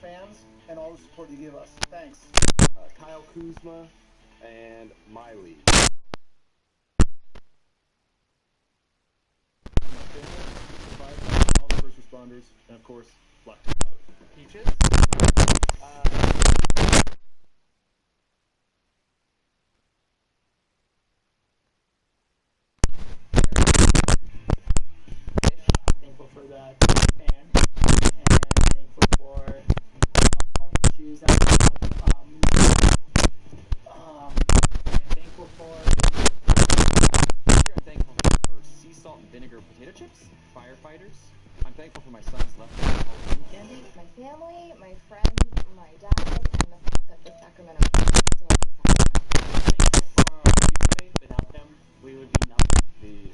fans and all the support you give us. Thanks. Kyle Kuzma and Miley. My family, all the first responders, and of course, Black Peaches. Thankful for the fan, and thankful for all the shoes that we have. And thankful for I'm thankful for sea salt and vinegar potato chips, firefighters. I'm thankful for my son's leftover Halloween candy. My family, my friends, my dad, and the fact that the Sacramento Kings still have the Sacramento. Thankful for our teammates. Without them, we would be nothing. The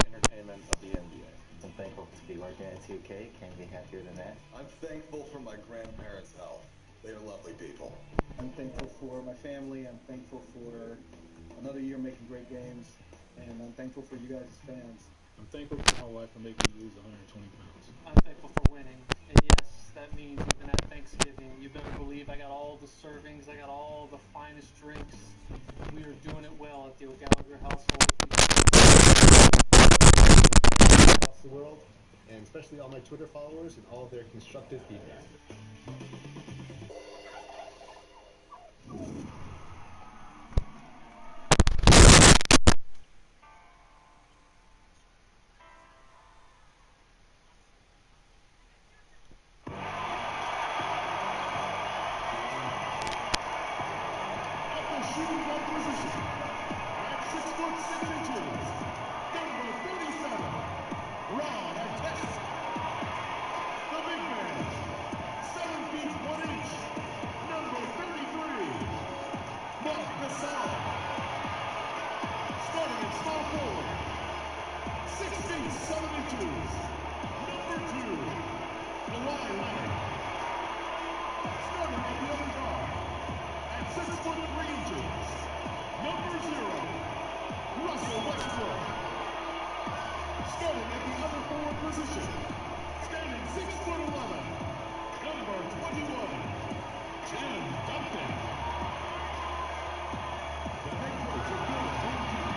entertainment of the NBA. I'm thankful to be working at 2K. Can't be happier than that. I'm thankful for my grandparents' health. They are lovely people. I'm thankful for my family. I'm thankful for another year making great games, and I'm thankful for you guys as fans. I'm thankful for my wife for making me lose 120 pounds. I'm thankful for winning. And yes, that means even at Thanksgiving, you better believe I got all the servings, I got all the finest drinks. We are doing it well at the O'Gallagher household. Across the world, and especially all my Twitter followers and all of their constructive feedback. Shooting guard position at 6 foot 6 inches, number 37, Ron Artest. The big man, 7 feet 1 inch, number 33, Mark Gasol. Starting at small forward, 6 feet 7 inches, number 2, Kawhi Leonard. Starting at the other guard, at 6 foot 3 inches, number 0, Russell Westbrook. Starting at the other forward position, standing 6 foot 11, number 21, Tim Duncan. The head coach of your home team.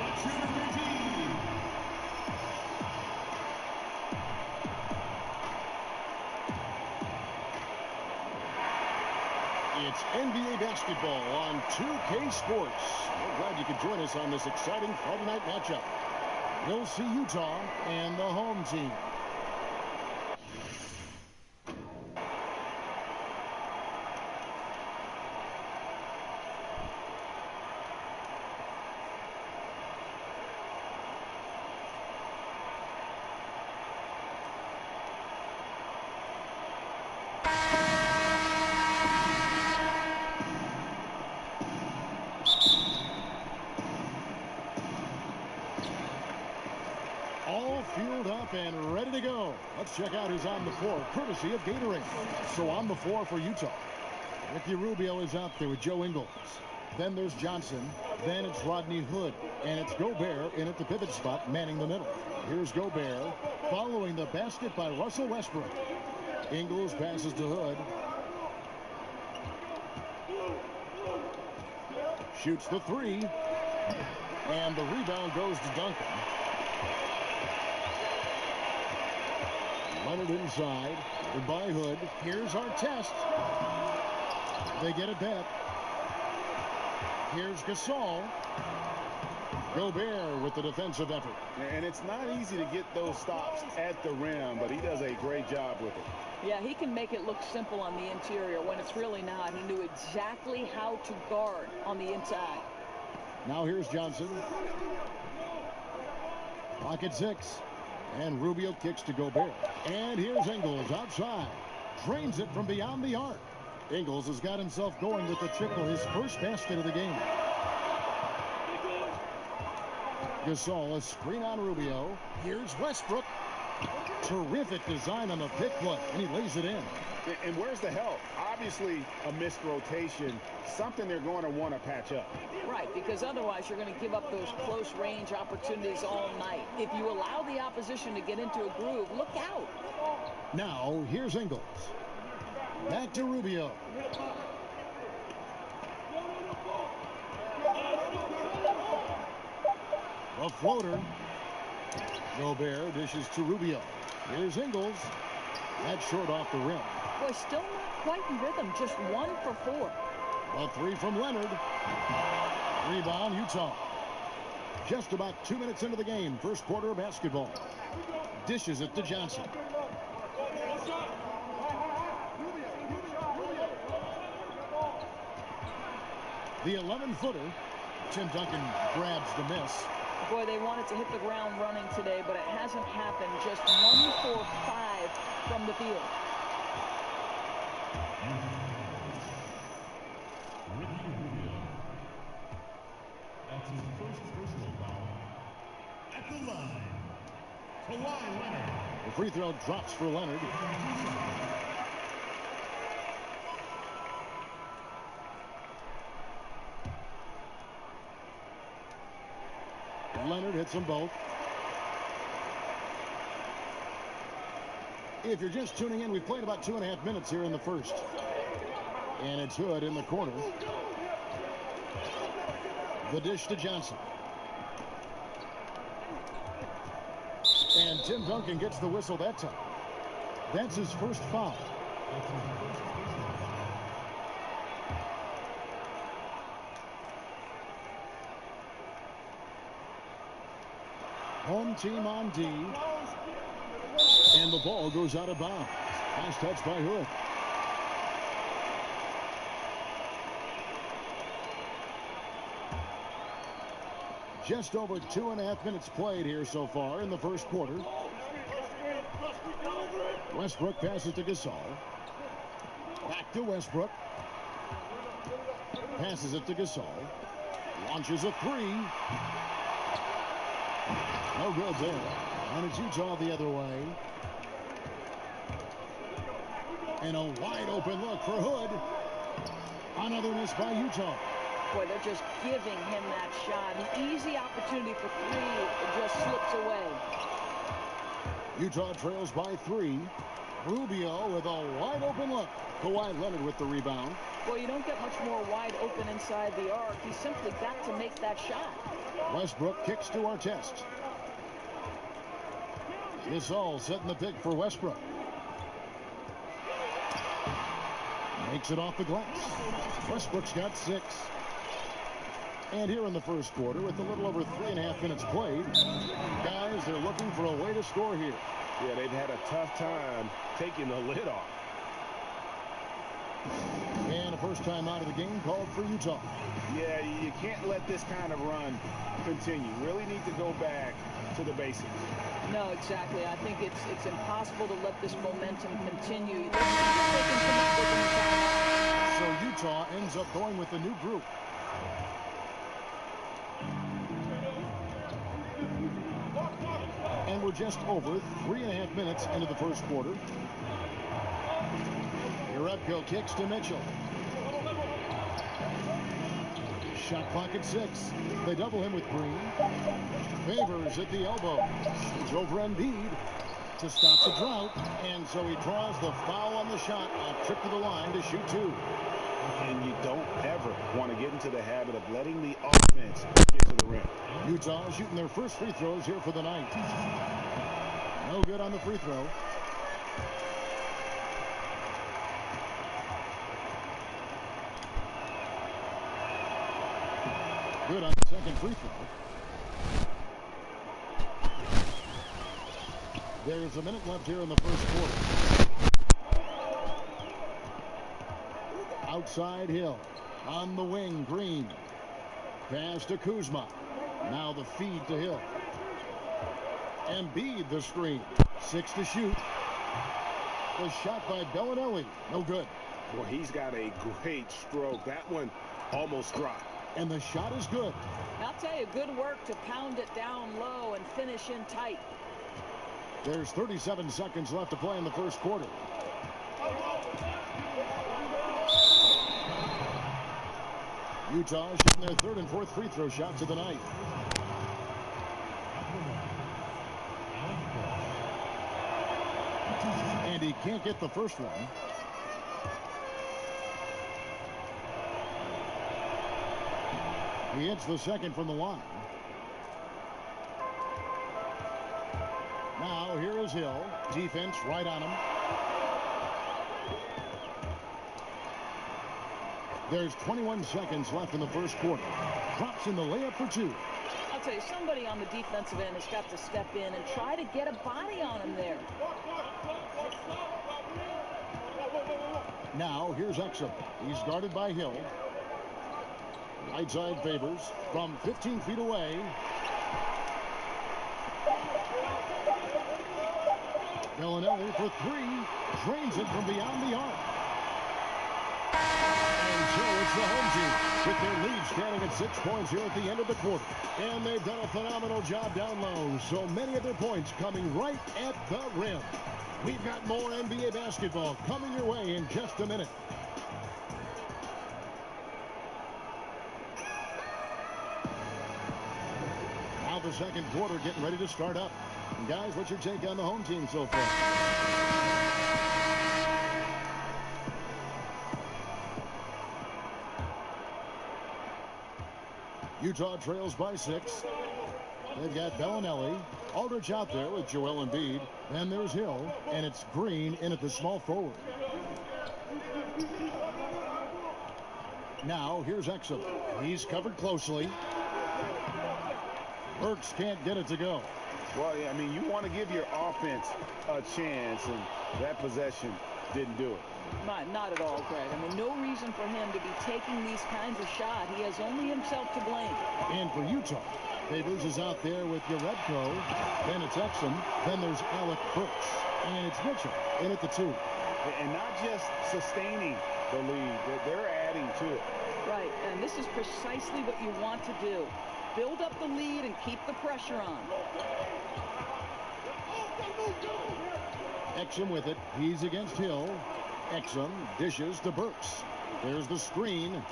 Let's hear it for team. It's NBA basketball on 2K Sports. We're glad you could join us on this exciting Friday night matchup. We'll see Utah and the home team. All fueled up and ready to go. Let's check out who's on the floor, courtesy of Gatorade. So on the floor for Utah, Ricky Rubio is out there with Joe Ingles. Then there's Johnson. Then it's Rodney Hood. And it's Gobert in at the pivot spot, manning the middle. Here's Gobert, following the basket by Russell Westbrook. Ingles passes to Hood. Shoots the three. And the rebound goes to Duncan. Leonard inside. By Hood. Here's our test. They get it back. Here's Gasol. Gobert with the defensive effort. And it's not easy to get those stops at the rim, but he does a great job with it. Yeah, he can make it look simple on the interior when it's really not. He knew exactly how to guard on the inside. Now here's Johnson. Pocket 6. And Rubio kicks to Gobert. And here's Ingles outside. Drains it from beyond the arc. Ingles has got himself going with the triple, his first basket of the game. Gasol, a screen on Rubio. Here's Westbrook. Terrific design on the pick play, and he lays it in. And where's the help? Obviously, a missed rotation, something they're going to want to patch up. Right, because otherwise you're going to give up those close range opportunities all night. If you allow the opposition to get into a groove, look out. Now, here's Ingles. Back to Rubio. A floater. Gobert dishes to Rubio. Here's Ingles. That's short off the rim. Boy, still not quite in rhythm. Just 1 for 4. A three from Leonard. Rebound, Utah. Just about 2 minutes into the game. First quarter of basketball. Dishes it to Johnson. The 11-footer. Tim Duncan grabs the miss. Boy, they wanted to hit the ground running today, but it hasn't happened. Just 1 for 5 from the field. That's his first personal foul. At the line, Kawhi Leonard. The free throw drops for Leonard. Leonard hits them both. If you're just tuning in, we've played about 2.5 minutes here in the first. And it's Hood in the corner. The dish to Johnson. And Tim Duncan gets the whistle that time. That's his first foul. Home team on D. And the ball goes out of bounds. Last touch by Hood. Just over 2.5 minutes played here so far in the first quarter. Westbrook passes to Gasol. Back to Westbrook. Passes it to Gasol. Launches a three. No good there. And it's Utah the other way. And a wide open look for Hood. Another miss by Utah. Boy, they're just giving him that shot. An easy opportunity for 3. It just slips away. Utah trails by 3. Rubio with a wide open look. Kawhi Leonard with the rebound. Well, you don't get much more wide open inside the arc. He simply got to make that shot. Westbrook kicks to Artest. Gasol setting the pick for Westbrook. Makes it off the glass. Westbrook's got 6. And here in the first quarter, with a little over 3.5 minutes played, guys, they're looking for a way to score here. Yeah, they've had a tough time taking the lid off. And a first time out of the game called for Utah. Yeah, you can't let this kind of run continue. Really need to go back to the basics. No, exactly. I think it's impossible to let this momentum continue. So Utah ends up going with the new group. And we're just over 3.5 minutes into the first quarter. Jerebko kicks to Mitchell. Shot clock at 6. They double him with Green. Favors at the elbow. He's over Embiid to stop the drought. And so he draws the foul on the shot. A trip to the line to shoot 2. And you don't ever want to get into the habit of letting the offense get to the rim. Utah shooting their first free throws here for the night. No good on the free throw. Good on the second free throw. There's a minute left here in the first quarter. Outside Hill. On the wing, Green. Pass to Kuzma. Now the feed to Hill. Embiid the screen. 6 to shoot. The shot by Bellinelli. No good. Boy, he's got a great stroke. That one almost dropped. And the shot is good. I'll tell you, good work to pound it down low and finish in tight. There's 37 seconds left to play in the first quarter. Utah shooting their third and fourth free throw shots of the night. And he can't get the first one. He hits the second from the line. Now here is Hill. Defense right on him. There's 21 seconds left in the first quarter. Drops in the layup for two. I'll tell you, somebody on the defensive end has got to step in and try to get a body on him there. Now here's Exum. He's guarded by Hill. Right side favors from 15 feet away. Bellinelli for three. Drains it from beyond the arc. And so it's the home team with their lead standing at 6 points here at the end of the quarter. And they've done a phenomenal job down low. So many of their points coming right at the rim. We've got more NBA basketball coming your way in just a minute. Now the second quarter getting ready to start up. And guys, what's your take on the home team so far? Utah trails by 6. They've got Bellinelli. Aldridge out there with Joel Embiid. Then there's Hill. And it's Green in at the small forward. Now here's Exum. He's covered closely. Burks can't get it to go. Well, yeah, I mean, you want to give your offense a chance, and that possession didn't do it. Not at all, Greg. I mean, no reason for him to be taking these kinds of shots. He has only himself to blame. And for Utah, Favors is out there with Yaredko. Then it's Exum. Then there's Alec Burks. And it's Mitchell in at the 2. And not just sustaining the lead, they're adding to it. Right, and this is precisely what you want to do. Build up the lead and keep the pressure on. Exum with it. He's against Hill. Exum dishes to Burks. There's the screen.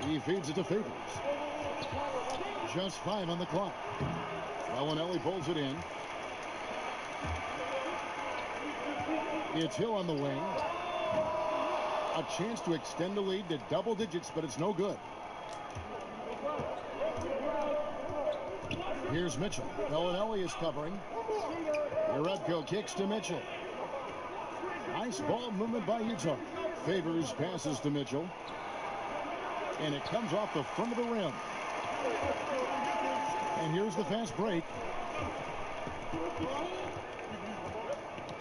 He feeds it to Favors. Just 5 on the clock. Bellinelli pulls it in. It's Hill on the wing. A chance to extend the lead to double digits, but it's no good. Here's Mitchell. Bellinelli is covering. Yaredko kicks to Mitchell. Nice ball movement by Utah. Favors passes to Mitchell. And it comes off the front of the rim. And here's the fast break.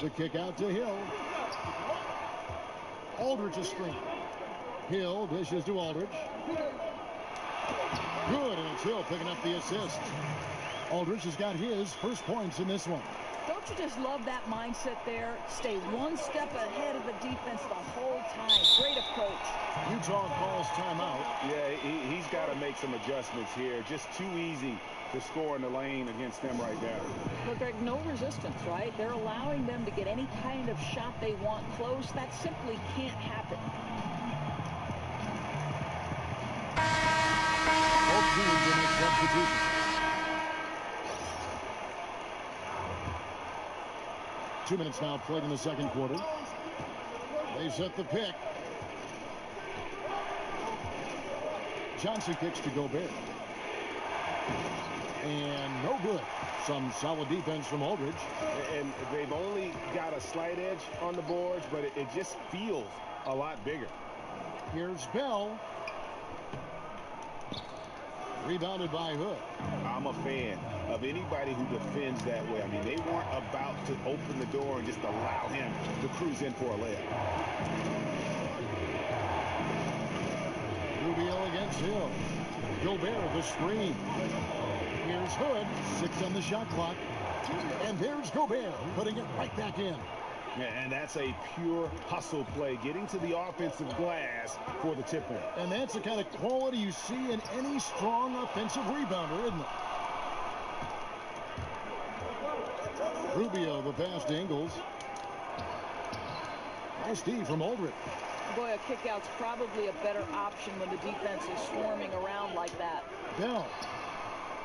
The kick out to Hill. Aldridge a screen. Hill dishes to Aldridge. Good, and it's Hill picking up the assist. Aldridge has got his first points in this one. Don't you just love that mindset there? Stay one step ahead of the defense the whole time. Great approach. Utah calls timeout. Yeah, he's got to make some adjustments here. Just too easy to score in the lane against them right now. Look, Greg, no resistance, right? They're allowing them to get any kind of shot they want close. That simply can't happen. Both teams will make substitutions. 2 minutes now played in the second quarter. They set the pick. Johnson kicks to Gobert. And no good. Some solid defense from Aldridge. And they've only got a slight edge on the boards, but it just feels a lot bigger. Here's Bell. Rebounded by Hood. I'm a fan of anybody who defends that way. I mean, they weren't about to open the door and just allow him to cruise in for a layup. Rubio against Hill. Gobert the screen. Here's Hood. 6 on the shot clock. And there's Gobert putting it right back in. And that's a pure hustle play, getting to the offensive glass for the tip-in. And that's the kind of quality you see in any strong offensive rebounder, isn't it? Rubio, the pass to Ingles. Nice D from Aldridge. Boy, a kick-out's probably a better option when the defense is swarming around like that. Bell.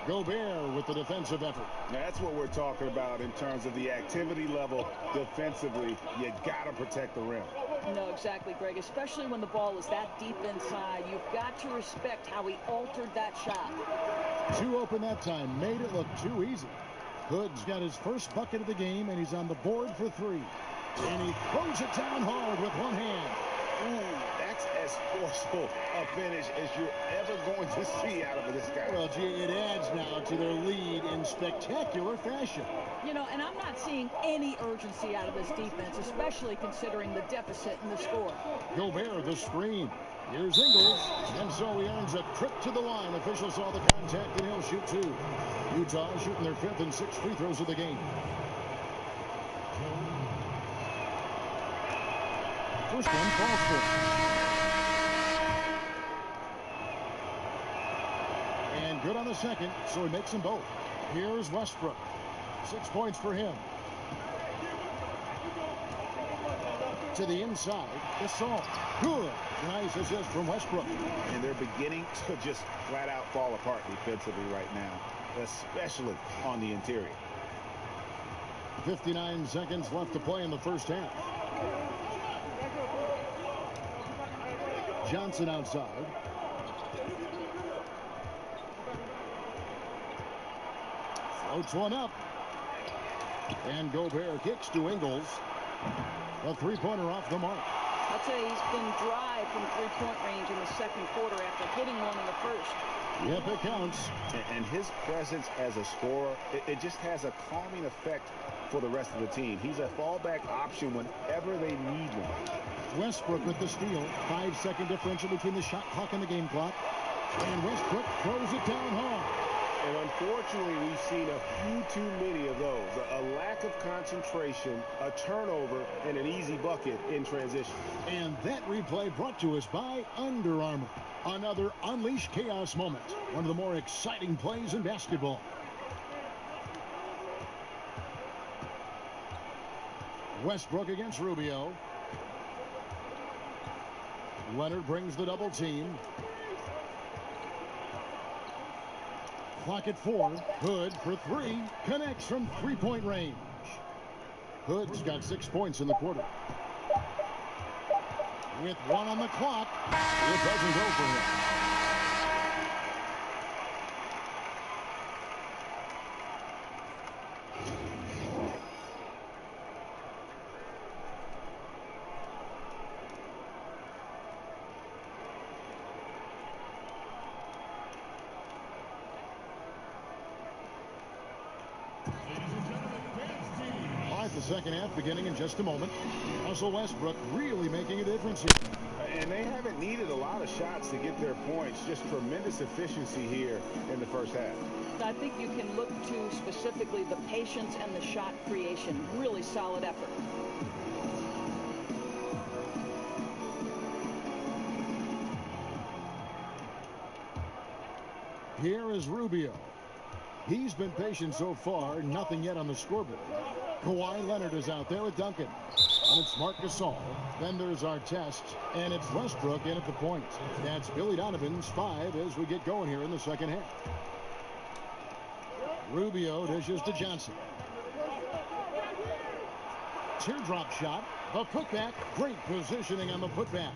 Gobert with the defensive effort. Now, that's what we're talking about in terms of the activity level defensively. You got to protect the rim. No, exactly, Greg. Especially when the ball is that deep inside. You've got to respect how he altered that shot. Too open that time. Made it look too easy. Hood's got his first bucket of the game, and he's on the board for three. And he throws it down hard with one hand. Ooh, that's as forceful a finish as you're ever going to see out of this guy. Well, gee, it adds now to their lead in spectacular fashion. You know, and I'm not seeing any urgency out of this defense, especially considering the deficit in the score. Gobert, the screen. Here's Ingles, and so he earns a trip to the line. Officials saw the contact, and he'll shoot two. Utah shooting their fifth and sixth free throws of the game. First one falls for. And good on the second, so he makes them both. Here's Westbrook. 6 points for him. To the inside, Gasol. Good. Nice assist from Westbrook. And they're beginning to just flat out fall apart defensively right now, especially on the interior. 59 seconds left to play in the first half. Johnson outside. Floats one up. And Gobert kicks to Ingles. A three-pointer off the mark. I'd say he's been dry from three-point range in the second quarter after hitting one in the first. Yep, it counts. And his presence as a scorer, it just has a calming effect for the rest of the team. He's a fallback option whenever they need one. Westbrook with the steal. 5-second differential between the shot clock and the game clock. And Westbrook throws it down hard. And unfortunately, we've seen a few too many of those. A lack of concentration, a turnover, and an easy bucket in transition. And that replay brought to us by Under Armour. Another Unleash Chaos moment. One of the more exciting plays in basketball. Westbrook against Rubio. Leonard brings the double team. Clock at 4. Hood for three. Connects from three-point range. Hood's got 6 points in the quarter. With one on the clock, it doesn't go for him. The second half beginning in just a moment. Russell Westbrook really making a difference here. And they haven't needed a lot of shots to get their points. Just tremendous efficiency here in the first half. I think you can look to specifically the patience and the shot creation. Really solid effort. Here is Rubio. He's been patient so far. Nothing yet on the scoreboard. Kawhi Leonard is out there with Duncan. And it's Marc Gasol. Then there's Artest. And it's Westbrook in at the point. That's Billy Donovan's 5 as we get going here in the second half. Rubio dishes to Johnson. Teardrop shot. A putback. Great positioning on the putback.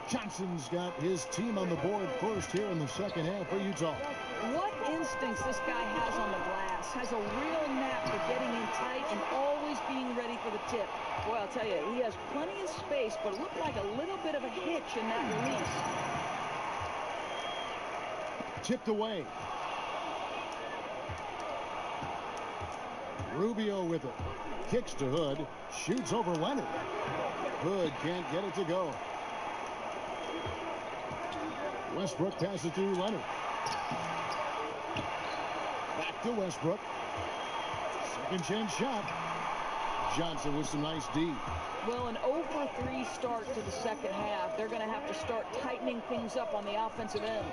Johnson's got his team on the board first here in the second half for Utah. What instincts this guy has on the glass. Has a real knack for getting in tight and always being ready for the tip. Boy, I'll tell you, he has plenty of space, but it looked like a little bit of a hitch in that release. Tipped away. Rubio with it. Kicks to Hood. Shoots over Leonard. Hood can't get it to go. Westbrook passes to Leonard. Back to Westbrook. Second chance shot. Johnson with some nice D. Well, an 0-for-3 start to the second half. They're going to have to start tightening things up on the offensive end.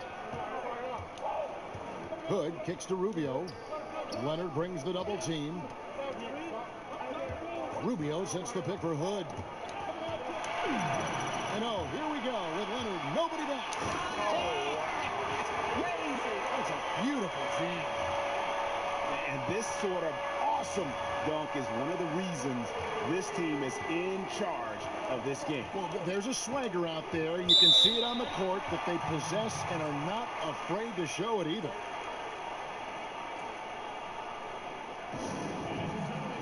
Hood kicks to Rubio. Leonard brings the double team. Rubio sets the pick for Hood. And oh, here we go with Leonard. Nobody back. Oh, wow. That's crazy. That's a beautiful team. And this sort of awesome dunk is one of the reasons this team is in charge of this game. Well, there's a swagger out there. You can see it on the court that they possess and are not afraid to show it either.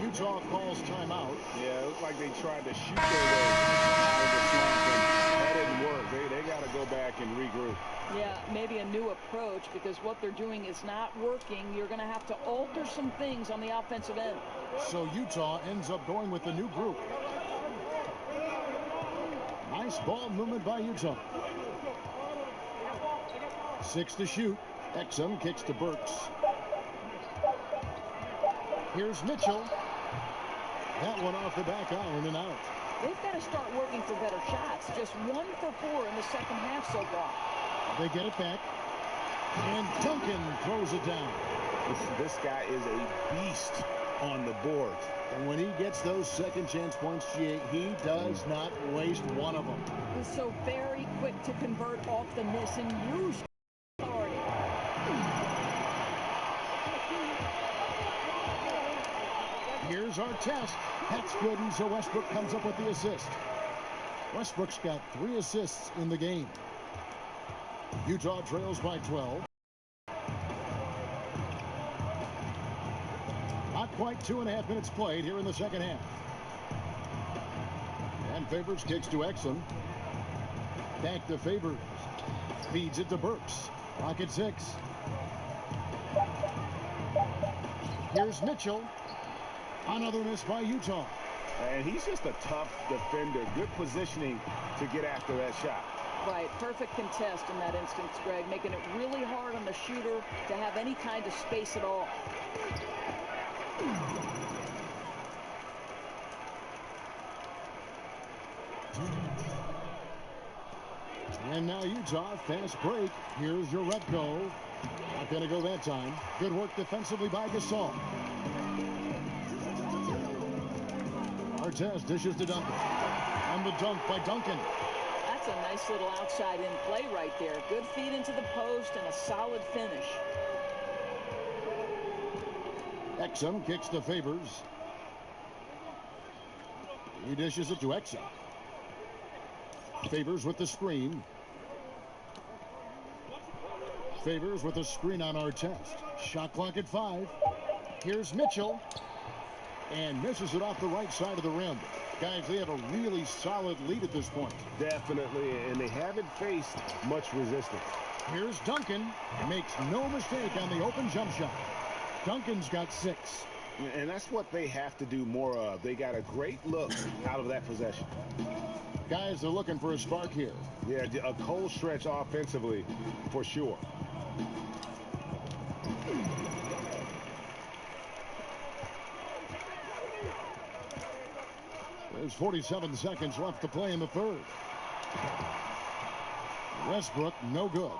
Utah calls timeout. Yeah, it looked like they tried to shoot their way out of the slump, and that didn't work. They got to go back and regroup. Yeah, maybe a new approach, because what they're doing is not working. You're going to have to alter some things on the offensive end. So Utah ends up going with the new group. Nice ball movement by Utah. 6 to shoot. Exum kicks to Burks. Here's Mitchell. That one off the back iron and out. They've got to start working for better shots. Just 1 for 4 in the second half so far. They get it back. And Duncan throws it down. This guy is a beast on the board. And when he gets those second chance points, he does not waste one of them. He's so very quick to convert off the miss and use authority. Here's our test. That's good, and so Westbrook comes up with the assist. Westbrook's got 3 assists in the game. Utah trails by 12. Not quite 2.5 minutes played here in the second half. And Favors kicks to Exum. Back to Favors. Feeds it to Burks. Clock at 6. Here's Mitchell. Another miss by Utah. And he's just a tough defender. Good positioning to get after that shot. Right, perfect contest in that instance, Greg, making it really hard on the shooter to have any kind of space at all. And now Utah, fast break. Here's Uretko. Not going to go that time. Good work defensively by Gasol. Artest dishes to Duncan. On the dunk by Duncan. That's a nice little outside-in play right there. Good feed into the post and a solid finish. Exum kicks to Favors. He dishes it to Exum. Favors with the screen. Favors with a screen on Artest. Shot clock at 5. Here's Mitchell. And misses it off the right side of the rim. Guys, they have a really solid lead at this point. Definitely, and they haven't faced much resistance. Here's Duncan. Makes no mistake on the open jump shot. Duncan's got 6. And that's what they have to do more of. They got a great look out of that possession. Guys, they're looking for a spark here. Yeah, a cold stretch offensively, for sure. There's 47 seconds left to play in the third. Westbrook, no good.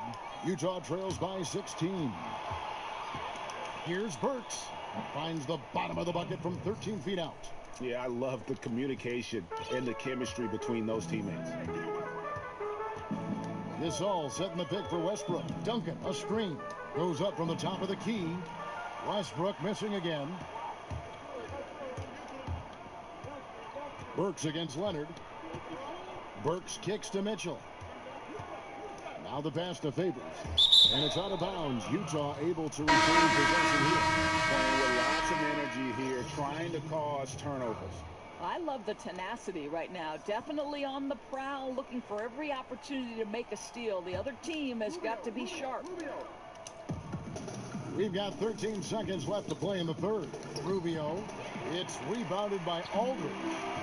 Utah trails by 16. Here's Burks. Finds the bottom of the bucket from 13 feet out. Yeah, I love the communication and the chemistry between those teammates. Gasol setting the pick for Westbrook. Duncan, a screen. Goes up from the top of the key. Westbrook missing again. Burks against Leonard. Burks kicks to Mitchell. Now the pass to Favors. And it's out of bounds. Utah able to retain possession here. Playing with lots of energy here, trying to cause turnovers. I love the tenacity right now. Definitely on the prowl, looking for every opportunity to make a steal. The other team has got to be sharp. We've got 13 seconds left to play in the third. Rubio. It's rebounded by Aldridge.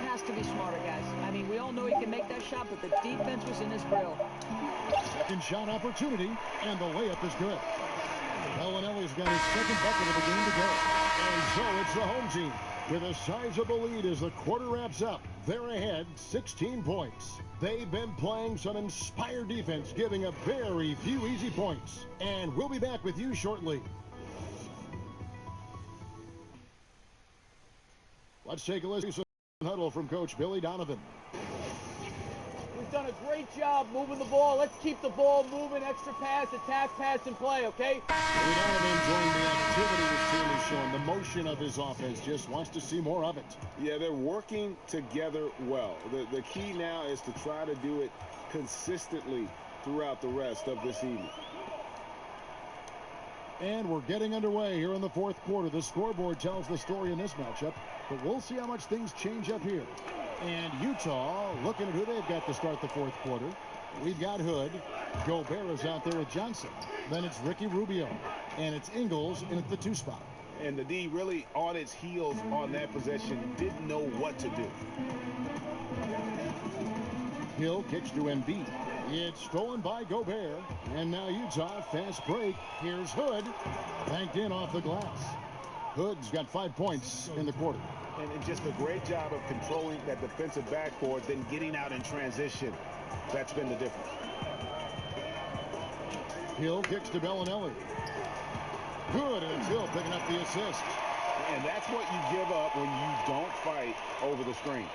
Has to be smarter, guys. I mean, we all know he can make that shot, but the defense was in his grill. Second shot opportunity, and the layup is good. Bellinelli's got his second bucket of the game to go. And so it's the home team with a sizable lead as the quarter wraps up. They're ahead 16 points. They've been playing some inspired defense, giving up very few easy points. And we'll be back with you shortly. Let's take a listen to the huddle from Coach Billy Donovan. We've done a great job moving the ball. Let's keep the ball moving, extra pass, attack, pass, and play, okay? Billy Donovan joined the activity his team is showing motion of his offense. Just wants to see more of it. Yeah, they're working together well. The key now is to try to do it consistently throughout the rest of this evening. And we're getting underway here in the fourth quarter. The scoreboard tells the story in this matchup, but we'll see how much things change up here. And Utah looking at who they've got to start the fourth quarter. We've got Hood. Gobert is out there with Johnson. Then it's Ricky Rubio. And it's Ingles in at the 2 spot. And the D really on its heels on that possession, didn't know what to do. Hill kicks to Embiid. It's stolen by Gobert. And now Utah, fast break. Here's Hood. Banked in off the glass. Hood's got 5 points in the quarter. And just a great job of controlling that defensive backcourt, then getting out in transition. That's been the difference. Hill kicks to Bellinelli. Good, and it's Hill picking up the assist. And that's what you give up when you don't fight over the screen.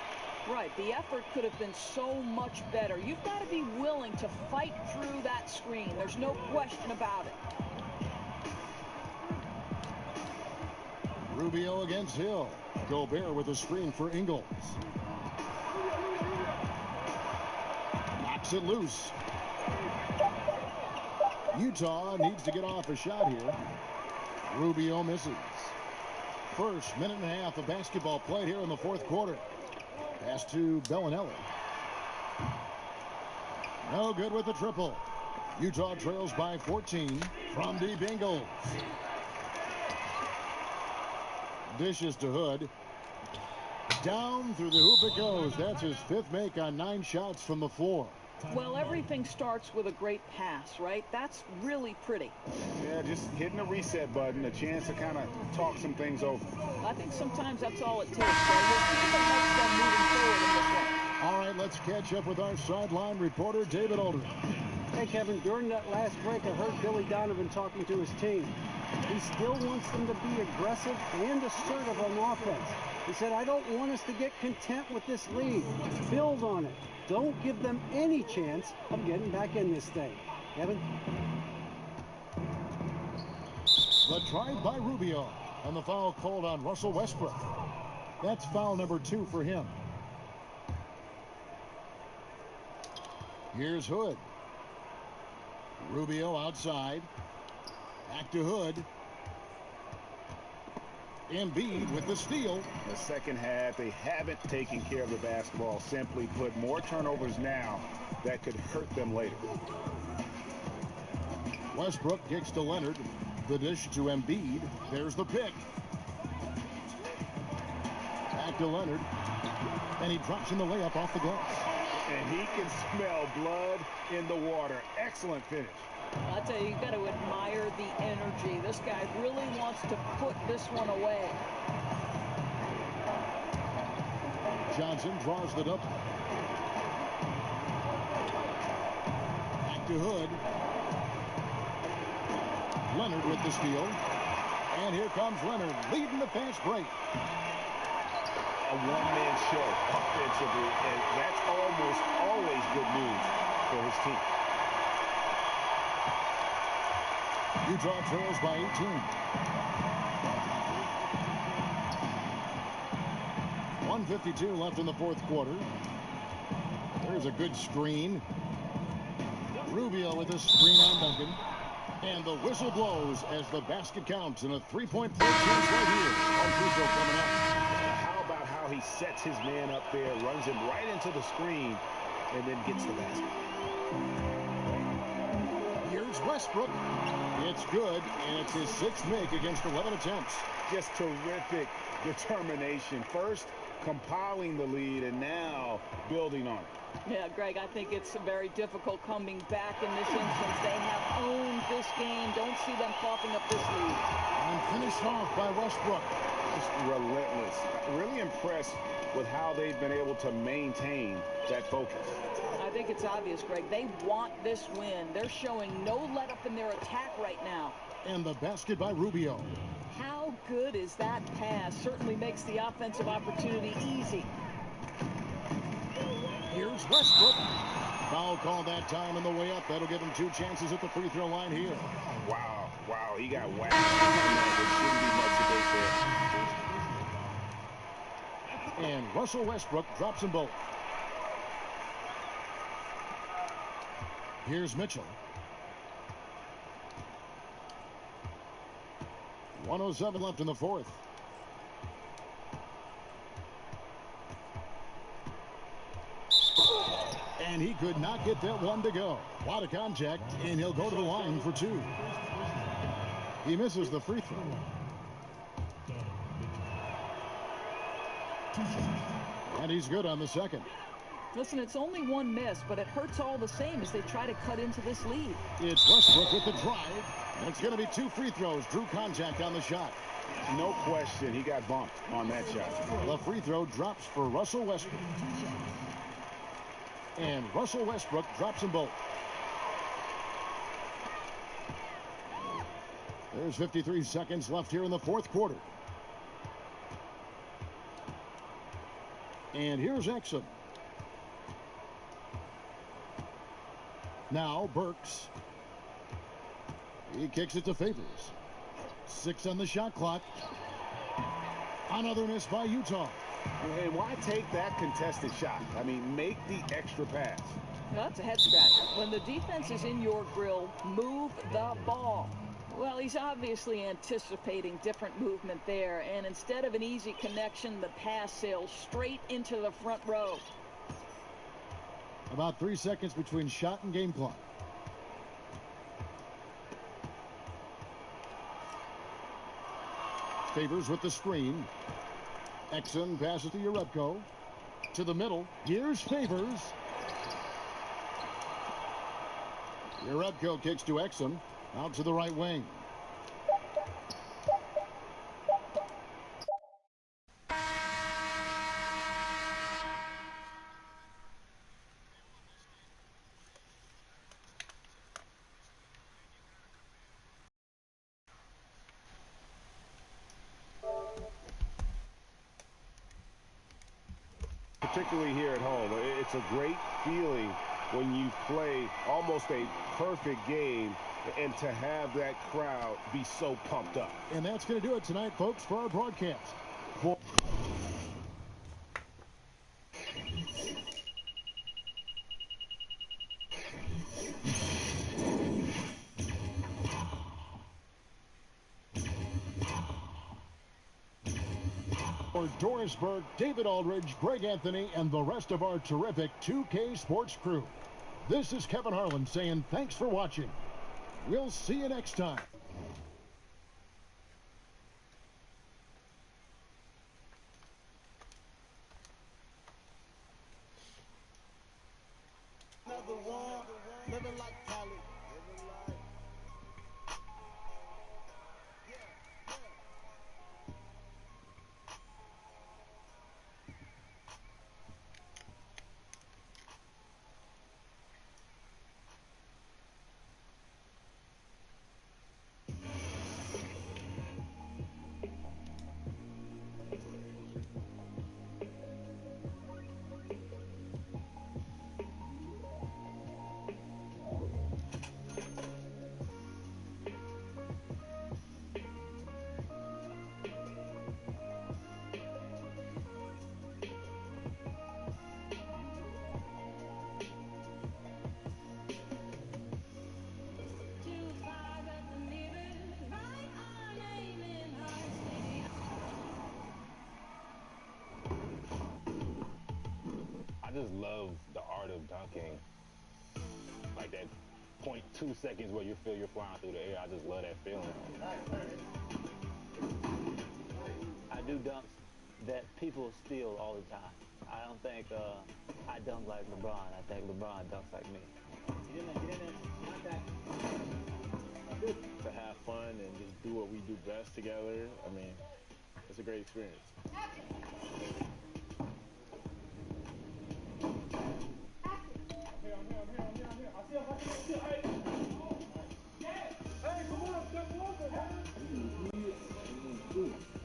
Right, the effort could have been so much better. You've got to be willing to fight through that screen. There's no question about it. Rubio against Hill. Gobert with a screen for Ingles. Knocks it loose. Utah needs to get off a shot here. Rubio misses. First minute and a half of basketball played here in the fourth quarter. Pass to Bellinelli. No good with the triple. Utah trails by 14 from deep Ingles. Dishes to Hood. Down through the hoop it goes. That's his 5th make on 9 shots from the floor. Well, everything starts with a great pass, right? That's really pretty. Yeah, just hitting the reset button, a chance to kind of talk some things over. I think sometimes that's all it takes. So we'll see if it helps them moving forward in this one. All right, let's catch up with our sideline reporter, David Aldridge. Hey, Kevin, during that last break, I heard Billy Donovan talking to his team. He still wants them to be aggressive and assertive on offense. He said, I don't want us to get content with this lead. Build on it. Don't give them any chance of getting back in this thing. Kevin? The try by Rubio, and the foul called on Russell Westbrook. That's foul number 2 for him. Here's Hood. Rubio outside. Back to Hood. Embiid with the steal. The second half, they haven't taken care of the basketball. Simply put, more turnovers now that could hurt them later. Westbrook kicks to Leonard. The dish to Embiid. There's the pick. Back to Leonard. And he drops in the layup off the glass. And he can smell blood in the water. Excellent finish. I tell you, you've got to admire the energy. This guy really wants to put this one away. Johnson draws the double. Back to Hood. Leonard with the steal. And here comes Leonard leading the fast break. A one-man show offensively, and that's almost always good news for his team. Utah trails by 18. .152 left in the fourth quarter. There's a good screen. Rubio with a screen on Duncan. And the whistle blows as the basket counts in a 3-point play chance right here. Caruso coming up. How about how he sets his man up there, runs him right into the screen, and then gets the basket. Here's Westbrook. It's good, and it's his 6th make against 11 attempts. Just terrific determination. First, compiling the lead, and now building on it. Yeah, Greg, I think it's very difficult coming back in this instance. They have owned this game. Don't see them coughing up this lead. And finished off by Westbrook. Just relentless. Really impressed with how they've been able to maintain that focus. I think it's obvious, Greg. They want this win. They're showing no let-up in their attack right now. And the basket by Rubio. How good is that pass? Certainly makes the offensive opportunity easy. Here's Westbrook. Foul called that time on the way up. That'll give him 2 chances at the free throw line here. Wow, he got whacked. There shouldn't be much debate there. Russell Westbrook drops them both. Here's Mitchell. 1:07 left in the fourth. And he could not get that one to go. A lot of contact, and he'll go to the line for two. He misses the free throw. And he's good on the second. Listen, it's only one miss, but it hurts all the same as they try to cut into this lead. It's Westbrook with the drive. And it's going to be two free throws. Drew contact on the shot. No question, he got bumped on that shot. The free throw drops for Russell Westbrook. And Russell Westbrook drops them both. There's 53 seconds left here in the fourth quarter. And here's Exum. Now Burks. He kicks it to Favors. 6 on the shot clock. Another miss by Utah. And why take that contested shot? I mean, make the extra pass. Well, that's a head scratcher. When the defense is in your grill, move the ball. Well, he's obviously anticipating different movement there, and instead of an easy connection, the pass sails straight into the front row. About 3 seconds between shot and game clock. Favors with the screen. Exum passes to Urebko. To the middle. Here's Favors. Urebko kicks to Exum. Out to the right wing. Particularly here at home, it's a great feeling when you play almost a perfect game and to have that crowd be so pumped up. And that's going to do it tonight, folks, for our broadcast. For Dorisburg, David Aldridge, Greg Anthony, and the rest of our terrific 2K Sports crew. This is Kevin Harlan saying thanks for watching. We'll see you next time. Living like Cali. I just love the art of dunking. Like that 0.2 seconds where you feel you're flying through the air. I just love that feeling. I do dunks that people steal all the time. I don't think I dunk like LeBron. I think LeBron dunks like me. Get in there, not that. To have fun and just do what we do best together, I mean, it's a great experience.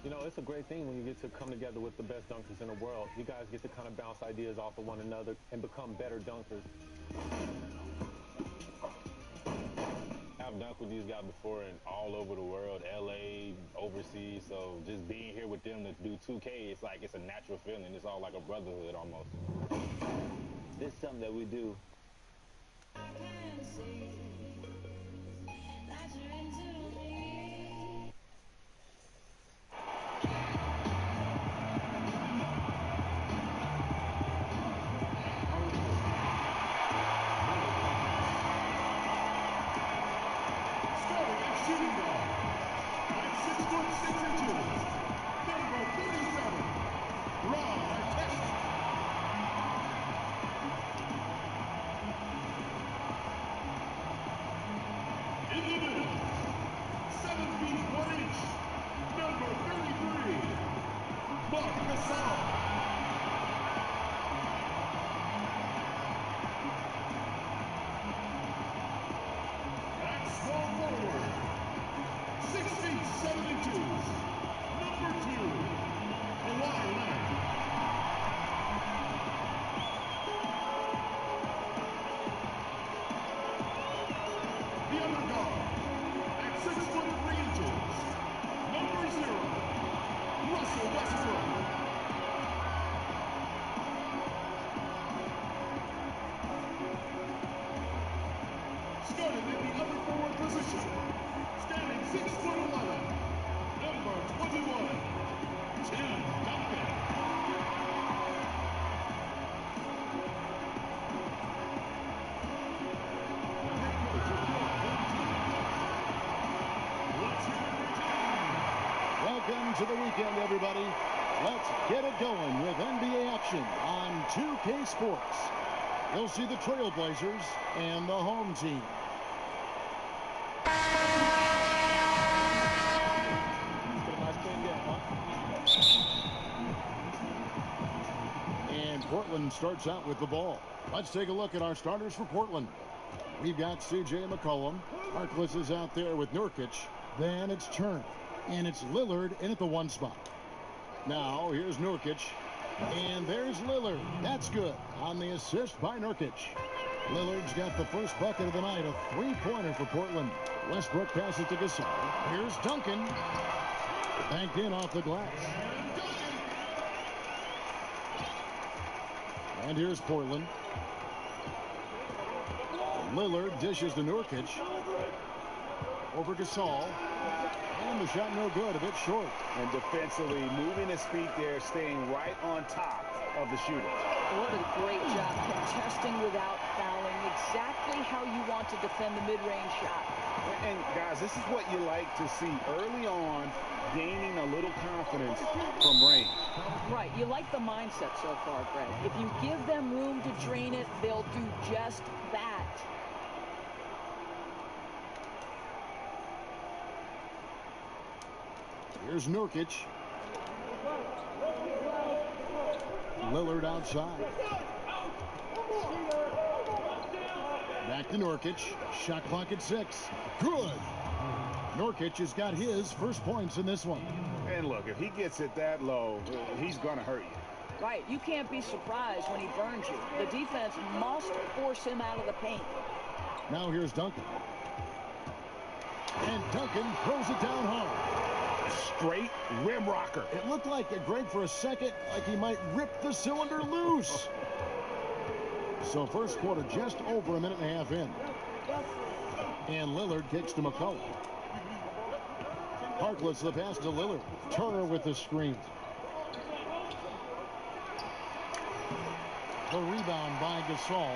You know, it's a great thing when you get to come together with the best dunkers in the world. You guys get to kind of bounce ideas off of one another and become better dunkers. I've dunked with these guys before and all over the world, LA, overseas, So just being here with them to do 2K, it's like it's a natural feeling. It's all like a brotherhood almost. This is something that we do. Welcome to the weekend, everybody. Let's get it going with NBA action on 2K Sports. You'll see the Trailblazers and the home team. And Portland starts out with the ball. Let's take a look at our starters for Portland. We've got C.J. McCollum. Harkless is out there with Nurkic. Then it's Turner. And it's Lillard in at the one spot. Now, here's Nurkic. And there's Lillard. That's good on the assist by Nurkic. Lillard's got the first bucket of the night, a three-pointer for Portland. Westbrook passes to Gasol. Here's Duncan. Banked in off the glass. And here's Portland. Lillard dishes to Nurkic. Over Gasol. And the shot no good, a bit short. And defensively, moving his feet there, staying right on top of the shooter. What a great job contesting without fouling. Exactly how you want to defend the mid-range shot. And guys, this is what you like to see early on, gaining a little confidence from range. Right, you like the mindset so far, Greg. If you give them room to drain it, they'll do just that. Here's Nurkic. Lillard outside. Back to Nurkic. Shot clock at 6. Good. Nurkic has got his first points in this one. And look, if he gets it that low, he's going to hurt you. Right, you can't be surprised when he burns you. The defense must force him out of the paint. Now here's Duncan. And Duncan throws it down hard. Straight rim rocker. It looked like it, Greg, for a second, like he might rip the cylinder loose. So first quarter just over a minute and a half in. And Lillard kicks to McCollum. Harkless the pass to Lillard. Turner with the screen. The rebound by Gasol.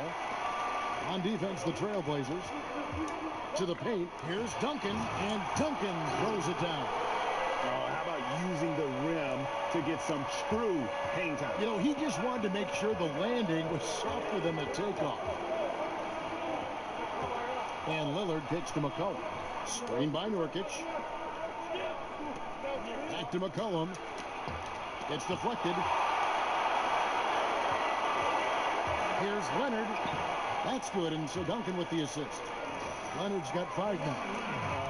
On defense, the Trailblazers. To the paint. Here's Duncan. And Duncan throws it down. Oh, how about using the rim to get some true hang time? You know, he just wanted to make sure the landing was softer than the takeoff. And Lillard kicks to McCollum. Screen by Nurkic. Back to McCollum. It's deflected. Here's Leonard. That's good, and so Duncan with the assist. Leonard's got 5 now.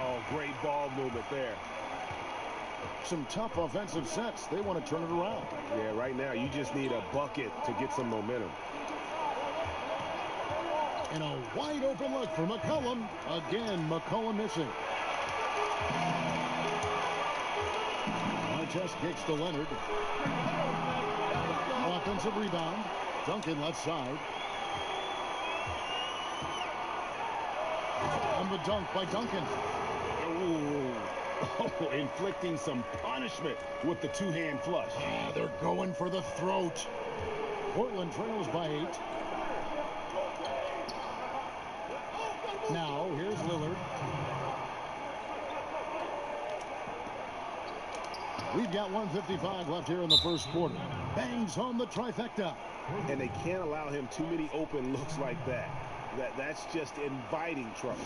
Oh, great ball movement there. Some tough offensive sets. They want to turn it around. Yeah, right now you just need a bucket to get some momentum. And a wide open look for McCollum. Again, McCollum missing. contest kicks to Leonard. Offensive rebound. Duncan left side. And the dunk by Duncan. Oh, inflicting some punishment with the two-hand flush. They're going for the throat. Portland trails by 8. Now, here's Lillard. We've got 1:55 left here in the first quarter. Bangs home the trifecta. And they can't allow him too many open looks like that. That's just inviting trouble.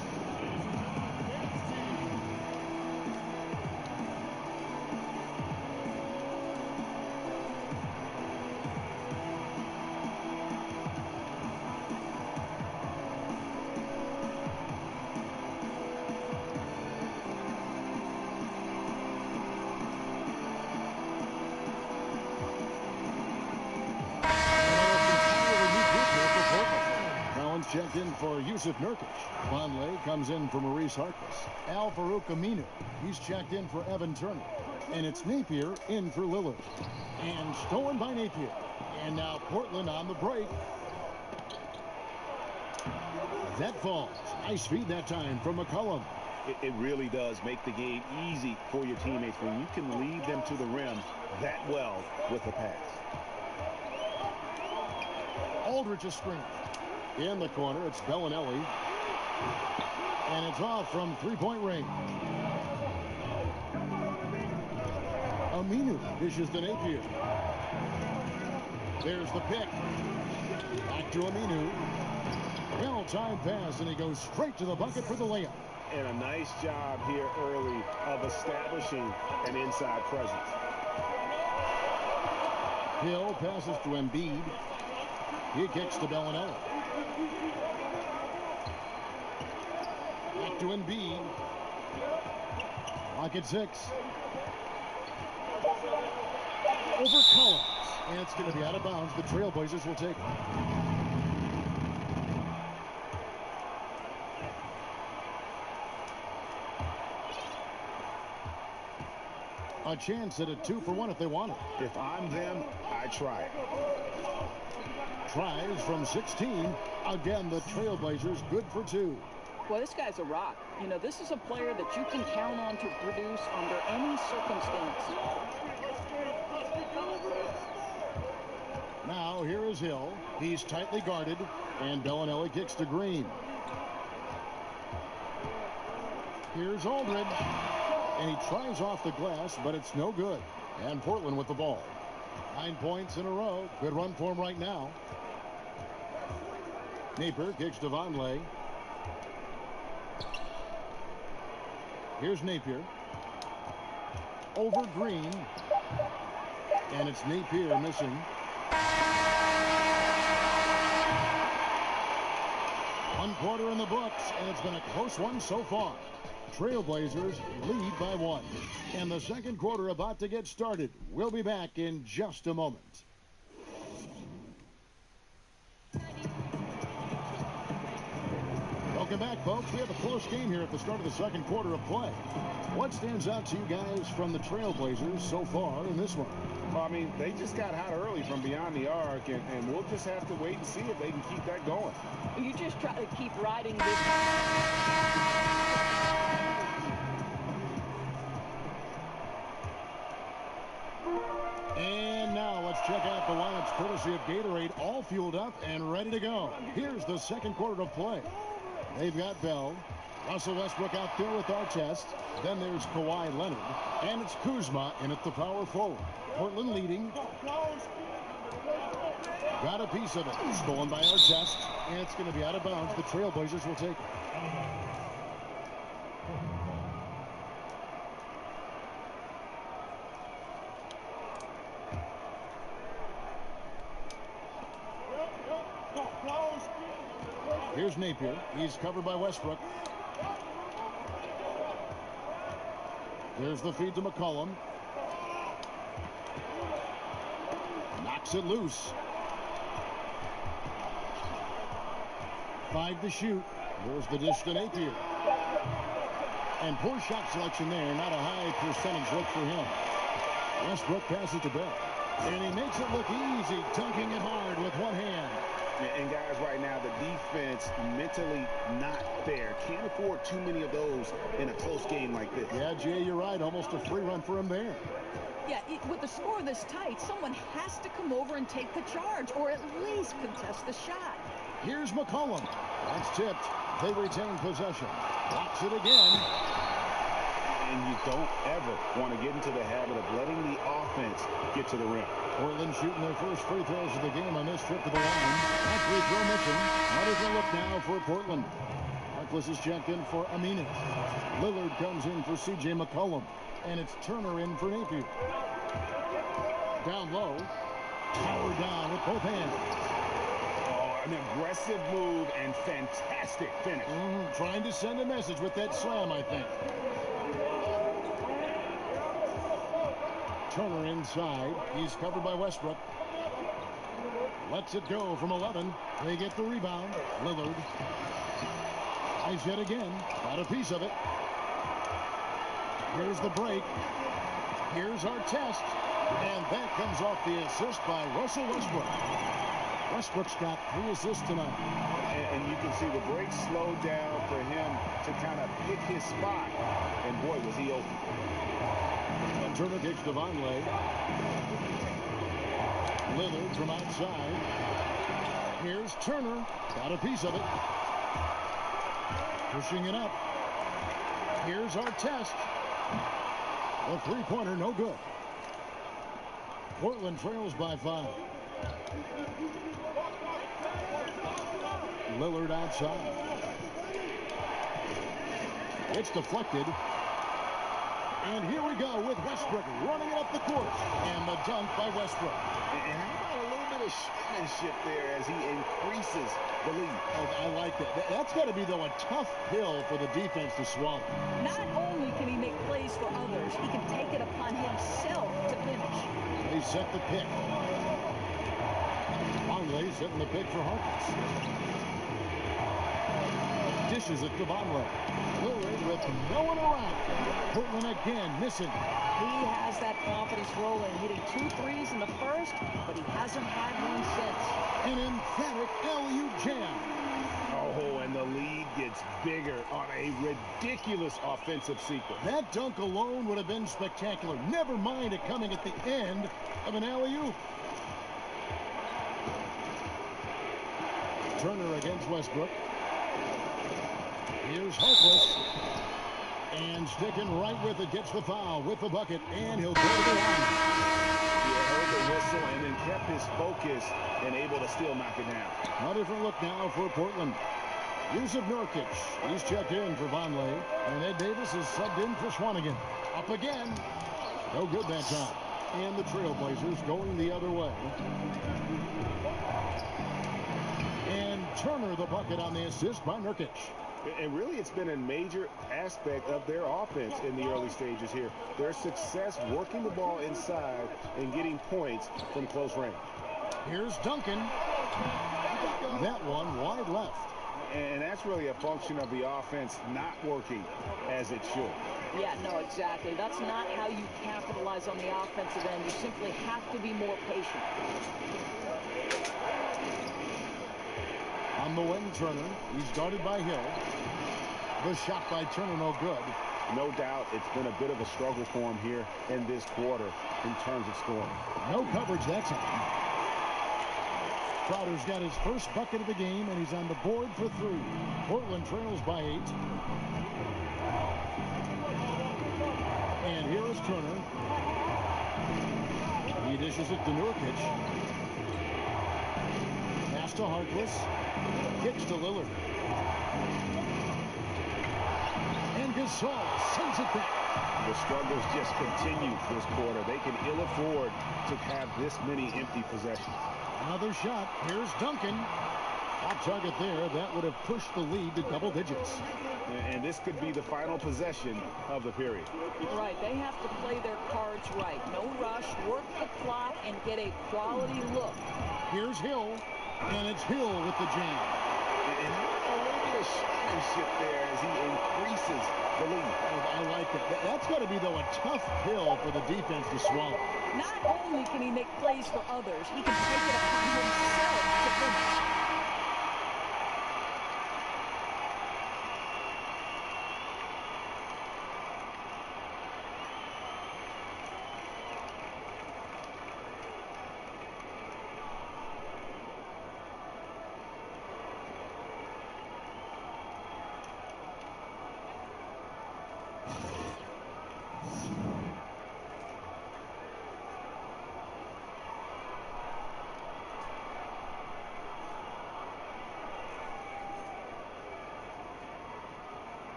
Checked in for Yusuf Nurkic. Vonleh comes in for Maurice Harkless. Al-Farouq Aminu. He's checked in for Evan Turner. And it's Napier in for Lillard. And stolen by Napier. And now Portland on the break. That falls. Nice feed that time from McCollum. It really does make the game easy for your teammates when you can lead them to the rim that well with the pass. Aldridge's screen. In the corner, it's Bellinelli. And it's off from three-point range. Aminu dishes to Napier. There's the pick. Back to Aminu. Well-timed pass, and he goes straight to the bucket for the layup. And a nice job here early of establishing an inside presence. Hill passes to Embiid. He kicks to Bellinelli. Back to Embiid. Lock at 6. Over Collins. And it's going to be out of bounds. The Trailblazers will take it. A chance at a 2-for-1 if they want it. If I'm them, I try it. Tries from 16. Again, the Trailblazers good for 2. Well, this guy's a rock. You know, this is a player that you can count on to produce under any circumstance. Now, here is Hill. He's tightly guarded, and Bellinelli kicks to Green. Here's Aldridge, and he tries off the glass, but it's no good. And Portland with the ball. 9 points in a row. Good run for him right now. Napier kicks to Vonleh. Here's Napier. Over Green. And it's Napier missing. One quarter in the books, and it's been a close one so far. Trailblazers lead by 1. And the second quarter about to get started. We'll be back in just a moment. Welcome back, folks. We have a close game here at the start of the second quarter of play. What stands out to you guys from the Trailblazers so far in this one? Well, I mean, they just got hot early from beyond the arc, and we'll just have to wait and see if they can keep that going. You just try to keep riding this. And now let's check out the lineups courtesy of Gatorade, all fueled up and ready to go. Here's the second quarter of play. They've got Bell, Russell Westbrook out there with Artest. Then there's Kawhi Leonard, and it's Kuzma in at the power forward. Portland leading. Got a piece of it. Stolen by Artest, and it's going to be out of bounds. The Trailblazers will take it. Here's Napier. He's covered by Westbrook. There's the feed to McCollum. Knocks it loose. 5 to shoot. There's the dish to Napier. And poor shot selection there. Not a high percentage look for him. Westbrook passes to Bell. And he makes it look easy, dunking it hard with one hand. And guys, right now, the defense mentally not there. Can't afford too many of those in a close game like this. Yeah, Jay, you're right. Almost a free run for him there. Yeah, with the score this tight, someone has to come over and take the charge, or at least contest the shot. Here's McCollum. That's tipped. They retain possession. Blocks it again. And you don't ever want to get into the habit of letting the offense get to the rim. Portland shooting their first free throws of the game on this trip to the line. That free throw missing. What is a look now for Portland? Harkless is checked in for Aminis. Lillard comes in for C.J. McCollum. And it's Turner in for Napier. Down low. Power down with both hands. Oh, an aggressive move and fantastic finish. Trying to send a message with that slam, I think. Turner inside. He's covered by Westbrook. Lets it go from 11. They get the rebound. Lillard. Eyes yet again. Got a piece of it. Here's the break. Here's our test. And that comes off the assist by Russell Westbrook. Westbrook's got 3 assists tonight. And you can see the break slowed down for him to kind of pick his spot. And boy, was he open. And Turner kicks to Vonleh. Lillard from outside. Here's Turner. Got a piece of it. Pushing it up. Here's our test. The three-pointer, no good. Portland trails by 5. Lillard outside. It's deflected. And here we go with Westbrook running it up the court. And the dunk by Westbrook. And how about a little bit of showmanship there as he increases the lead? Oh, I like that. That's got to be, though, a tough pill for the defense to swallow. Not only can he make plays for others, he can take it upon himself to finish. They set the pick. Vonleh setting the pick for Harkless. Dishes it to Vonleh. Lillard with no one around. Portland again missing. He has that confidence rolling, hitting 2 threes in the first, but he hasn't had one since. An emphatic LU jam. Oh, and the lead gets bigger on a ridiculous offensive sequence. That dunk alone would have been spectacular. Never mind it coming at the end of an alley-oop. Turner against Westbrook. Here's Harkless. And sticking right with it, gets the foul with the bucket, and he'll go to the line. He heard the whistle and then kept his focus and able to still knock it down. A different look now for Portland. Yusuf Nurkic, he's checked in for Vonleh, and Ed Davis is subbed in for Swanigan. Up again. No good that time. And the Trailblazers going the other way. And Turner the bucket on the assist by Nurkic. And really, it's been a major aspect of their offense in the early stages here. Their success working the ball inside and getting points from close range. Here's Duncan. That one wide left. And that's really a function of the offense not working as it should. Yeah, no, exactly. That's not how you capitalize on the offensive end. You simply have to be more patient. On the wing, Turner. He's guarded by Hill. The shot by Turner, no good. No doubt it's been a bit of a struggle for him here in this quarter in terms of scoring. No coverage that time. Crowder's got his first bucket of the game, and he's on the board for 3. Portland trails by 8. And here is Turner. He dishes it to Nurkic. Pass to Harkless. Kicks to Lillard. And Gasol sends it back. The struggles just continue this quarter. They can ill afford to have this many empty possessions. Another shot. Here's Duncan. Top target there. That would have pushed the lead to double digits. And this could be the final possession of the period. Right. They have to play their cards right. No rush. Work the clock and get a quality look. Here's Hill. And it's Hill with the jam. And a little bit of showmanship there as he increases the lead. I like that. That's got to be, though, a tough pill for the defense to swallow. Not only can he make plays for others, he can take it upon himself to finish.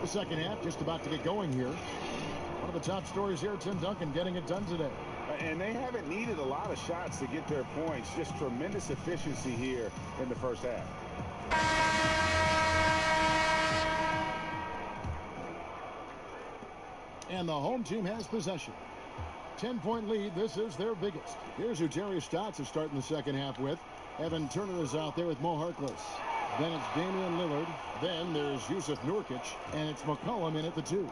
The second half just about to get going here. One of the top stories here, Tim Duncan getting it done today. And they haven't needed a lot of shots to get their points. Just tremendous efficiency here in the first half. And the home team has possession. 10-point lead. This is their biggest. Here's who Terry Stotts is starting the second half with. Evan Turner is out there with Mo Harkless. Then it's Damian Lillard. Then there's Yusuf Nurkic. And it's McCollum in at the 2.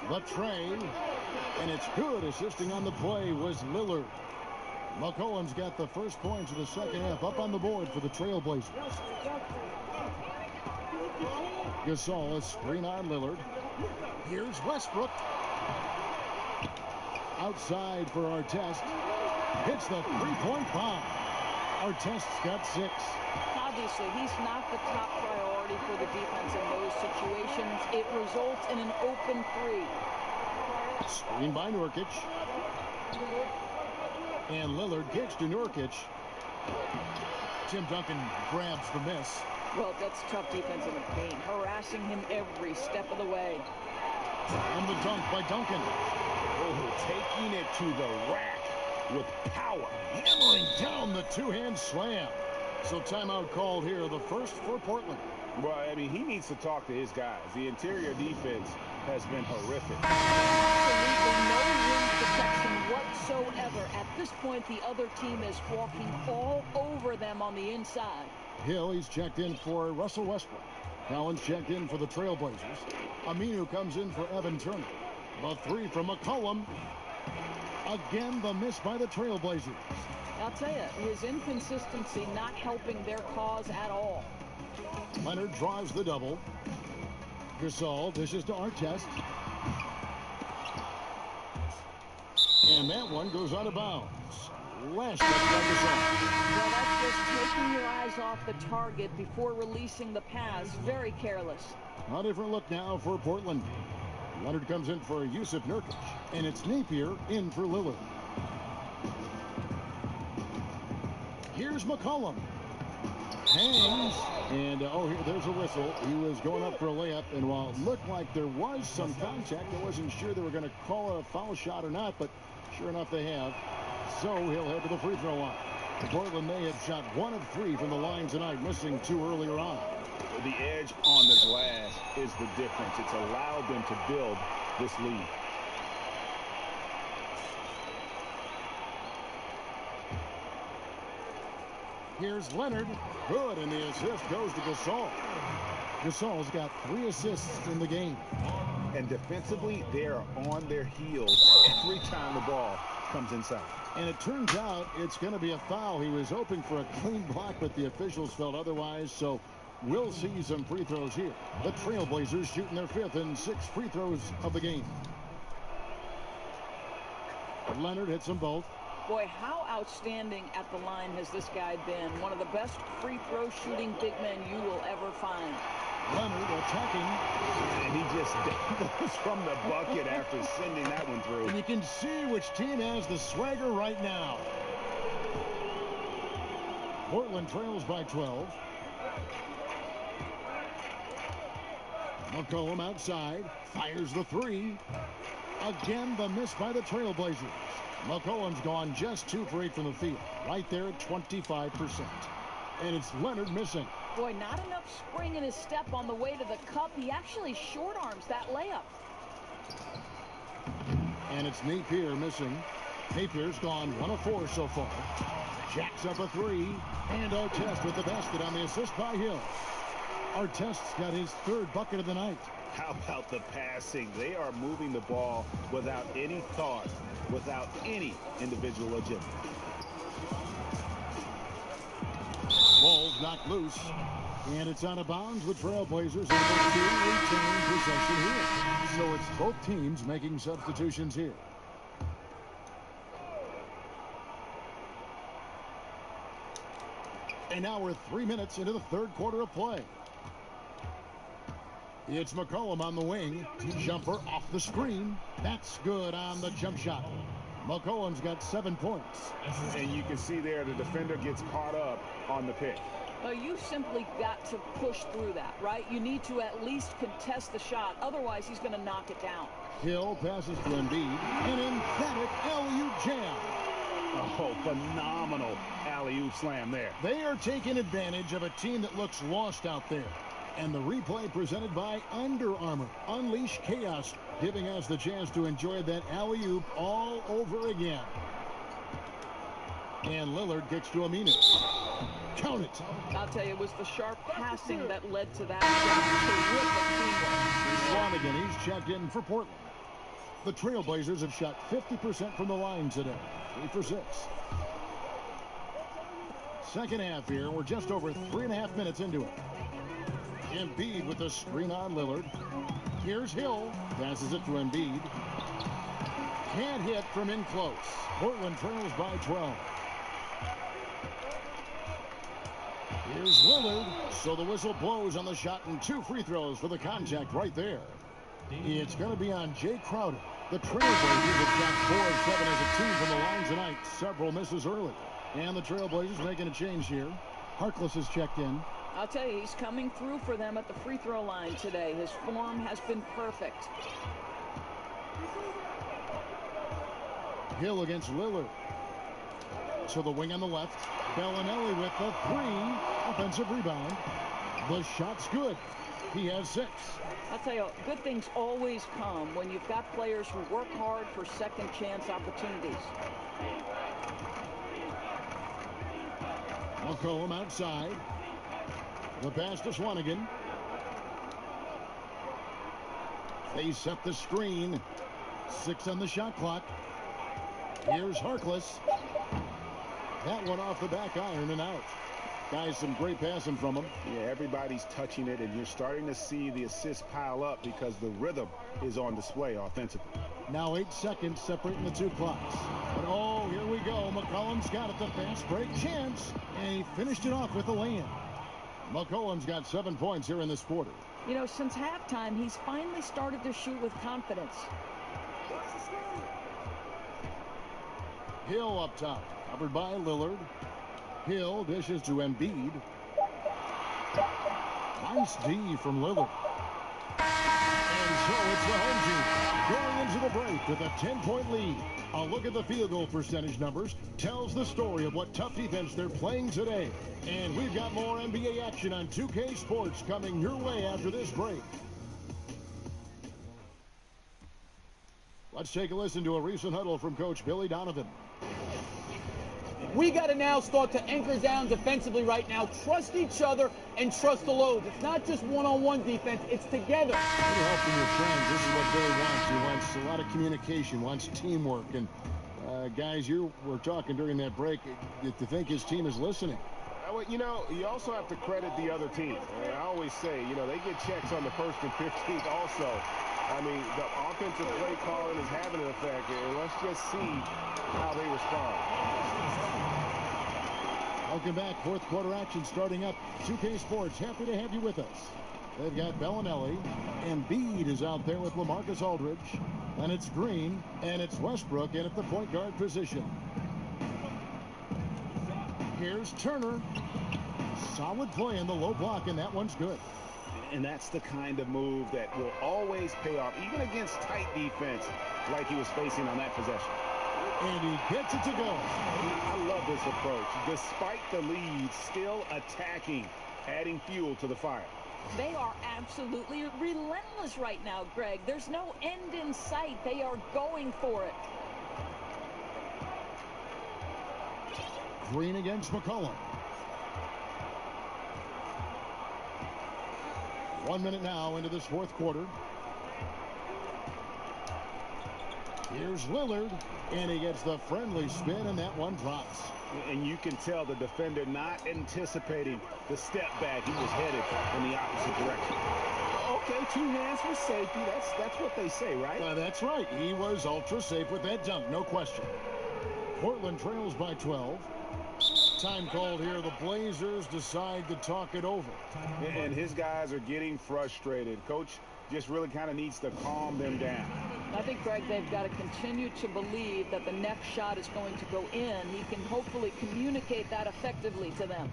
The tray. And it's good. Assisting on the play was Lillard. McCollum's got the first points of the second half up on the board for the Trailblazers. Gasol, a screen on Lillard. Here's Westbrook. Outside for Artest. Hits the three-point bomb. Artest's got 6. Obviously, he's not the top priority for the defense in those situations. It results in an open 3. Screen by Nurkic. And Lillard kicks to Nurkic. Tim Duncan grabs the miss. Well, that's tough defense in the paint, harassing him every step of the way. And the dunk by Duncan. Oh, taking it to the rack with power. Hammering down the two-hand slam. So timeout called here, the first for Portland. Well, I mean, he needs to talk to his guys. The interior defense has been horrific. Absolutely no rim protection whatsoever. At this point, the other team is walking all over them on the inside. Hill, he's checked in for Russell Westbrook. Collins checked in for the Trailblazers. Aminu comes in for Evan Turner. The 3 from McCollum. Again, the miss by the Trailblazers. I'll tell you, his inconsistency not helping their cause at all. Leonard drives the double. Gasol dishes to Artest. And that one goes out of bounds. Last by Gasol. Well, that's just taking your eyes off the target before releasing the pass. Very careless. A different look now for Portland. Leonard comes in for Yusuf Nurkic. And it's Napier in for Lillard. Here's McCollum. Hangs. And, there's a whistle. He was going up for a layup. And while it looked like there was some contact, I wasn't sure they were going to call it a foul shot or not. But sure enough, they have. So he'll head to the free throw line. Portland may have shot 1 of 3 from the line tonight, missing 2 earlier on. The edge on the glass is the difference. It's allowed them to build this lead. Here's Leonard. Good, and the assist goes to Gasol. Gasol's got 3 assists in the game. And defensively, they are on their heels every time the ball comes inside. And it turns out it's going to be a foul. He was hoping for a clean block, but the officials felt otherwise, so we'll see some free throws here. The Trailblazers shooting their 5th and 6th free throws of the game. Leonard hits them both. Boy, how outstanding at the line has this guy been. One of the best free throw shooting big men you will ever find. Leonard attacking. And he just dangles from the bucket after sending that one through. And you can see which team has the swagger right now. Portland trails by 12. McCollum outside. Fires the 3. Again, the miss by the Trailblazers. McCollum's gone just 2 for 8 from the field. Right there at 25%. And it's Leonard missing. Boy, not enough spring in his step on the way to the cup. He actually short arms that layup. And it's Napier missing. Napier's gone 1 of 4 so far. Jacks up a 3. And Artest with the basket on the assist by Hill. Artest's got his 3rd bucket of the night. How about the passing? They are moving the ball without any thought, without any individual agenda. Ball's knocked loose. And it's out of bounds with Trailblazers able to retain possession here. So it's both teams making substitutions here. And now we're 3 minutes into the 3rd quarter of play. It's McCollum on the wing. Jumper off the screen. That's good on the jump shot. McCollum's got 7 points. And you can see there the defender gets caught up on the pick. You simply got to push through that, right? You need to at least contest the shot. Otherwise, he's going to knock it down. Hill passes to Embiid. An emphatic alley-oop jam. Oh, phenomenal alley-oop slam there. They are taking advantage of a team that looks lost out there. And the replay presented by Under Armour. Unleash chaos, giving us the chance to enjoy that alley-oop all over again. And Lillard kicks to Aminu. Count it. I'll tell you, it was the sharp passing that led to that. Swanigan, he's checked in for Portland. The Trailblazers have shot 50% from the line today. 3 for 6. Second half here. We're just over 3.5 minutes into it. Embiid with a screen on Lillard. Here's Hill. Passes it to Embiid. Can't hit from in close. Portland trails by 12. Here's Lillard. So the whistle blows on the shot and 2 free throws for the contact right there. It's going to be on Jay Crowder. The Trailblazers have shot 4 of 7 as a team from the line tonight. Several misses early. And the Trailblazers making a change here. Harkless has checked in. I'll tell you, he's coming through for them at the free throw line today. His form has been perfect. Hill against Lillard. To the wing on the left. Bellinelli with the 3. Offensive rebound. The shot's good. He has 6. I'll tell you, good things always come when you've got players who work hard for second chance opportunities. McCollum outside. The pass to Swanigan. They set the screen. 6 on the shot clock. Here's Harkless. That one off the back iron and out. Guys, some great passing from him. Yeah, everybody's touching it, and you're starting to see the assists pile up because the rhythm is on display offensively. Now 8 seconds separating the 2 clocks. And oh, here we go. McCollum's got it. The fast break chance. And he finished it off with a lay-in. McCollum's got 7 points here in this quarter. You know, since halftime, he's finally started to shoot with confidence. Hill up top, covered by Lillard. Hill dishes to Embiid. Nice D from Lillard. And so it's the home team going into the break with a 10-point lead. A look at the field goal percentage numbers tells the story of what tough defense they're playing today. And we've got more NBA action on 2K Sports coming your way after this break. Let's take a listen to a recent huddle from Coach Billy Donovan. We got to now start to anchor down defensively right now. Trust each other and trust the load. It's not just one-on-one defense. It's together. A little help from your friends. This is what Billy wants. He wants a lot of communication, wants teamwork. And, guys, we're talking during that break to think his team is listening. Well, you know, you also have to credit the other team. I always say, you know, they get checks on the 1st and 15th also. I mean, the offensive play calling is having an effect, and let's just see how they respond. Welcome back. 4th quarter action starting up. 2K Sports, happy to have you with us. They've got Bellinelli. Embiid is out there with LaMarcus Aldridge. And it's Green, and it's Westbrook in at the point guard position. Here's Turner. Solid play in the low block, and that one's good. And that's the kind of move that will always pay off, even against tight defense like he was facing on that possession. And he gets it to go. I love this approach. Despite the lead, still attacking, adding fuel to the fire. They are absolutely relentless right now, Greg. There's no end in sight. They are going for it. Green against McCollum. 1 minute now into this fourth quarter. Here's Lillard, and he gets the friendly spin, and that one drops. And you can tell the defender not anticipating the step back. He was headed in the opposite direction. Okay, 2 hands for safety. That's what they say, right? That's right. He was ultra safe with that dunk, no question. Portland trails by 12. Time called here. The Blazers decide to talk it over. And his guys are getting frustrated. Coach just really kind of needs to calm them down. I think, Greg, they've got to continue to believe that the next shot is going to go in. He can hopefully communicate that effectively to them.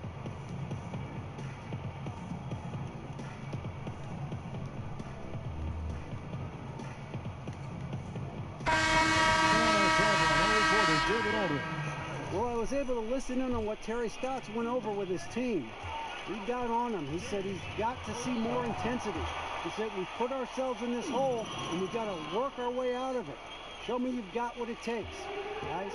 Well, I was able to listen in on what Terry Stotts went over with his team. He got on him. He said he's got to see more intensity. He said we put ourselves in this hole and we've got to work our way out of it. Show me you've got what it takes, guys.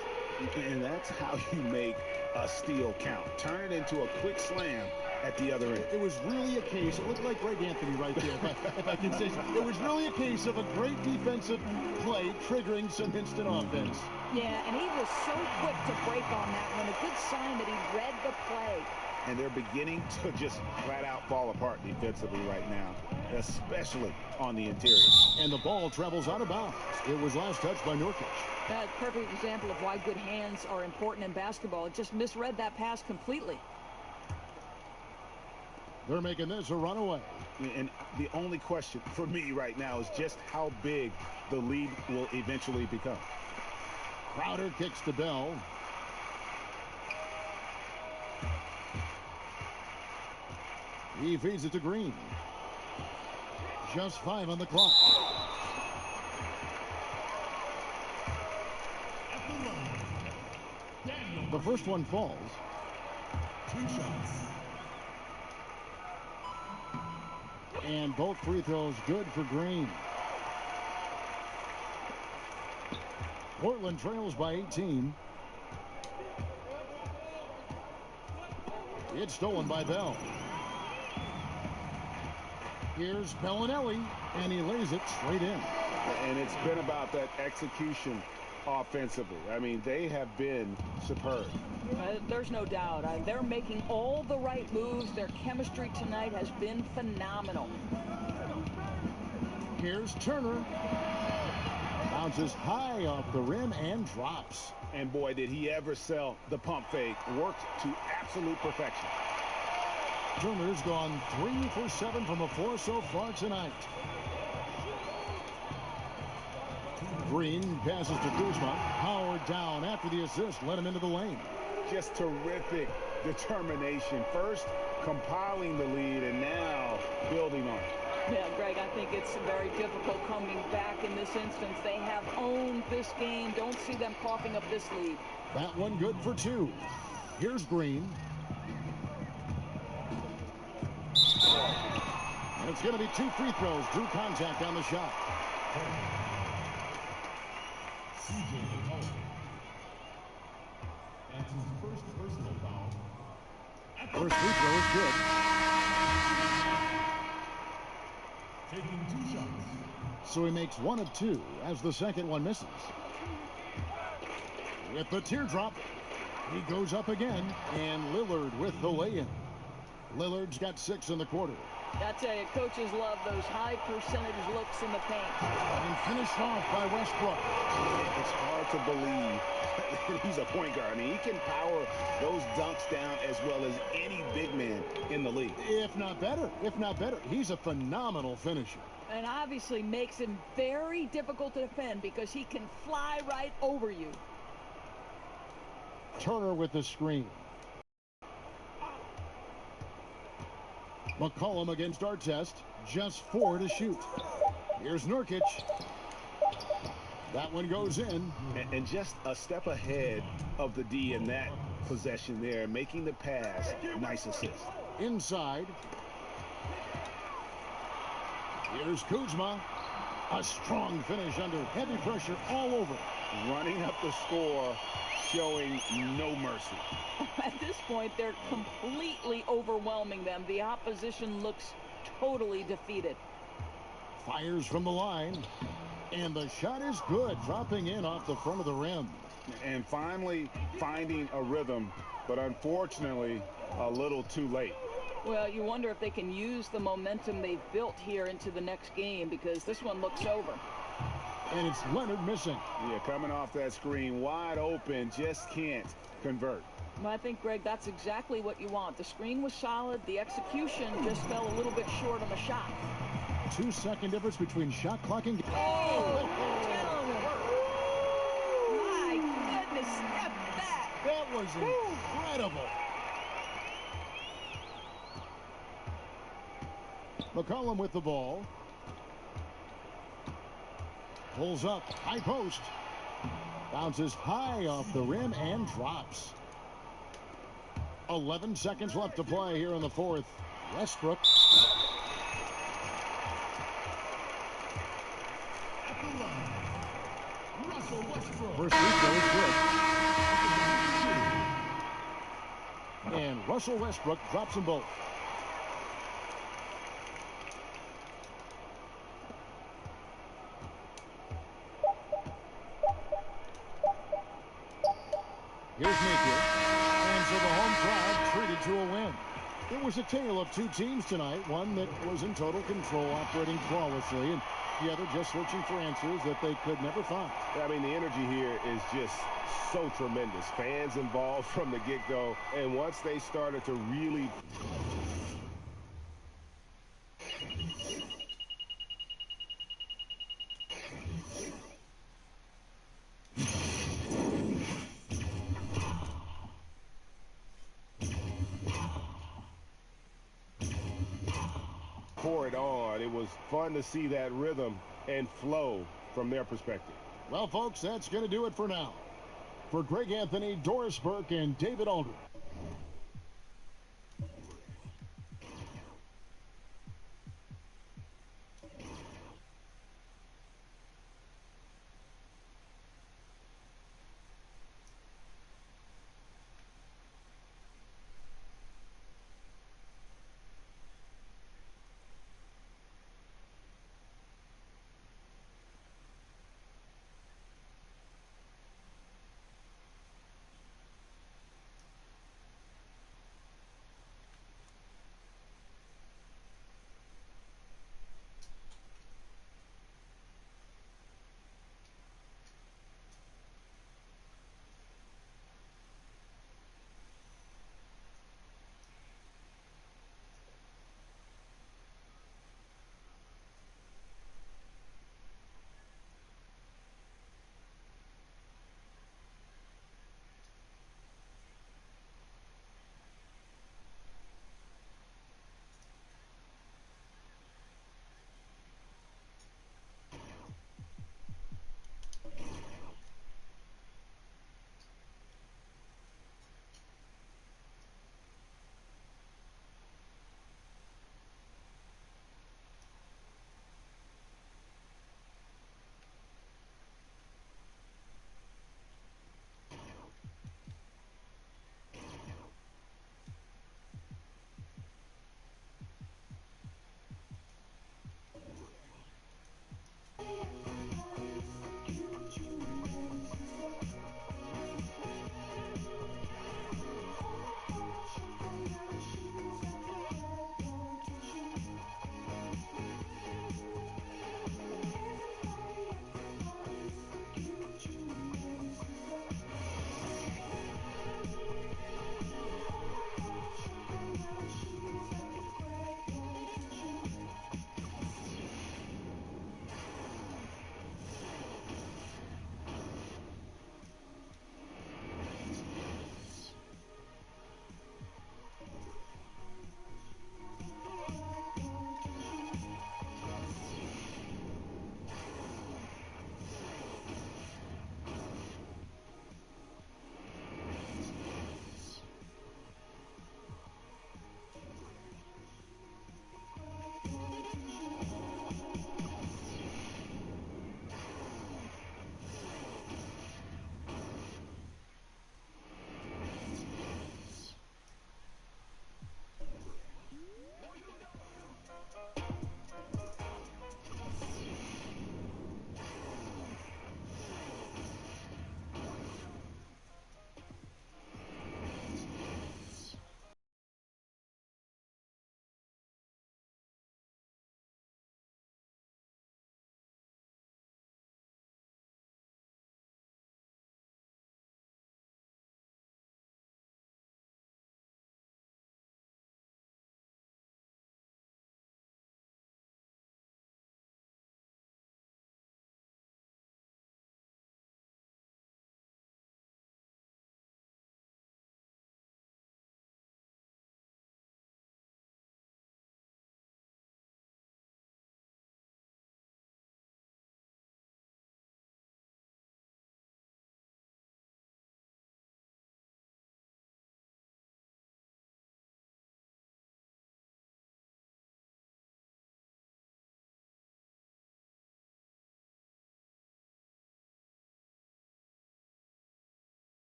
And that's how you make a steal count. Turn it into a quick slam at the other end. It was really a case, it looked like Greg Anthony right there, if I can say so. It was really a case of a great defensive play triggering some instant offense. Yeah, and he was so quick to break on that one. A good sign that he read the play. And they're beginning to just flat out fall apart defensively right now, especially on the interior. And the ball travels out of bounds. It was last touched by Nurkic. That's a perfect example of why good hands are important in basketball. It just misread that pass completely. They're making this a runaway. And the only question for me right now is just how big the lead will eventually become. Crowder kicks to Bell. He feeds it to Green. Just 5 on the clock. The first one falls. 2 shots. And both free throws good for Green. Portland trails by 18. It's stolen by Bell. Here's Bellinelli, and he lays it straight in. And it's been about that execution offensively. I mean, they have been superb. There's no doubt. They're making all the right moves. Their chemistry tonight has been phenomenal. Here's Turner. Bounces high off the rim and drops. And boy, did he ever sell the pump fake. Worked to absolute perfection. Turner's gone 3 for 7 from the floor so far tonight. Green passes to Kuzma. Howard down after the assist. Let him into the lane. Just terrific determination. First compiling the lead and now building on it. Yeah, Greg, I think it's very difficult coming back in this instance. They have owned this game. Don't see them coughing up this lead. That one good for 2. Here's Green. And it's going to be 2 free throws. Drew contact on the shot. That's his first personal foul. First free throw is good. Taking 2 shots. So he makes 1 of 2 as the second one misses. With the teardrop, he goes up again, and Lillard with the lay-in. Lillard's got 6 in the quarter. I tell you, coaches love those high percentage looks in the paint. And finished off by Westbrook. It's hard to believe he's a point guard. I mean, he can power those dunks down as well as any big man in the league. If not better. He's a phenomenal finisher. And obviously makes him very difficult to defend because he can fly right over you. Turner with the screen. McCollum against Artest. Just 4 to shoot. Here's Nurkic. That one goes in. And just a step ahead of the D in that possession there, making the pass. Nice assist. Inside. Here's Kuzma. A strong finish under heavy pressure all over. Running up the score, showing no mercy. At this point, they're completely overwhelming them. The opposition looks totally defeated. Fires from the line. And the shot is good, dropping in off the front of the rim. And finally finding a rhythm, but unfortunately a little too late. Well, you wonder if they can use the momentum they've built here into the next game, because this one looks over. And it's Leonard missing. Yeah, coming off that screen, wide open, just can't convert. Well, I think, Greg, that's exactly what you want. The screen was solid. The execution just fell a little bit short on the shot. 2-second difference between shot clock and... Oh, gentlemen. My goodness, step back. That was incredible. McCollum with the ball. Pulls up, high post. Bounces high off the rim and drops. 11 seconds left to play here in the fourth. Westbrook. First free throw is good. And Russell Westbrook drops them both. Here's Napier. And so the home crowd treated to a win. It was a tale of two teams tonight, one that was in total control, operating flawlessly, and the other just searching for answers that they could never find. I mean, the energy here is just so tremendous. Fans involved from the get-go, and once they started to really... pour it on. It was fun to see that rhythm and flow from their perspective. Well, folks, that's going to do it for now. For Greg Anthony, Doris Burke, and David Aldridge,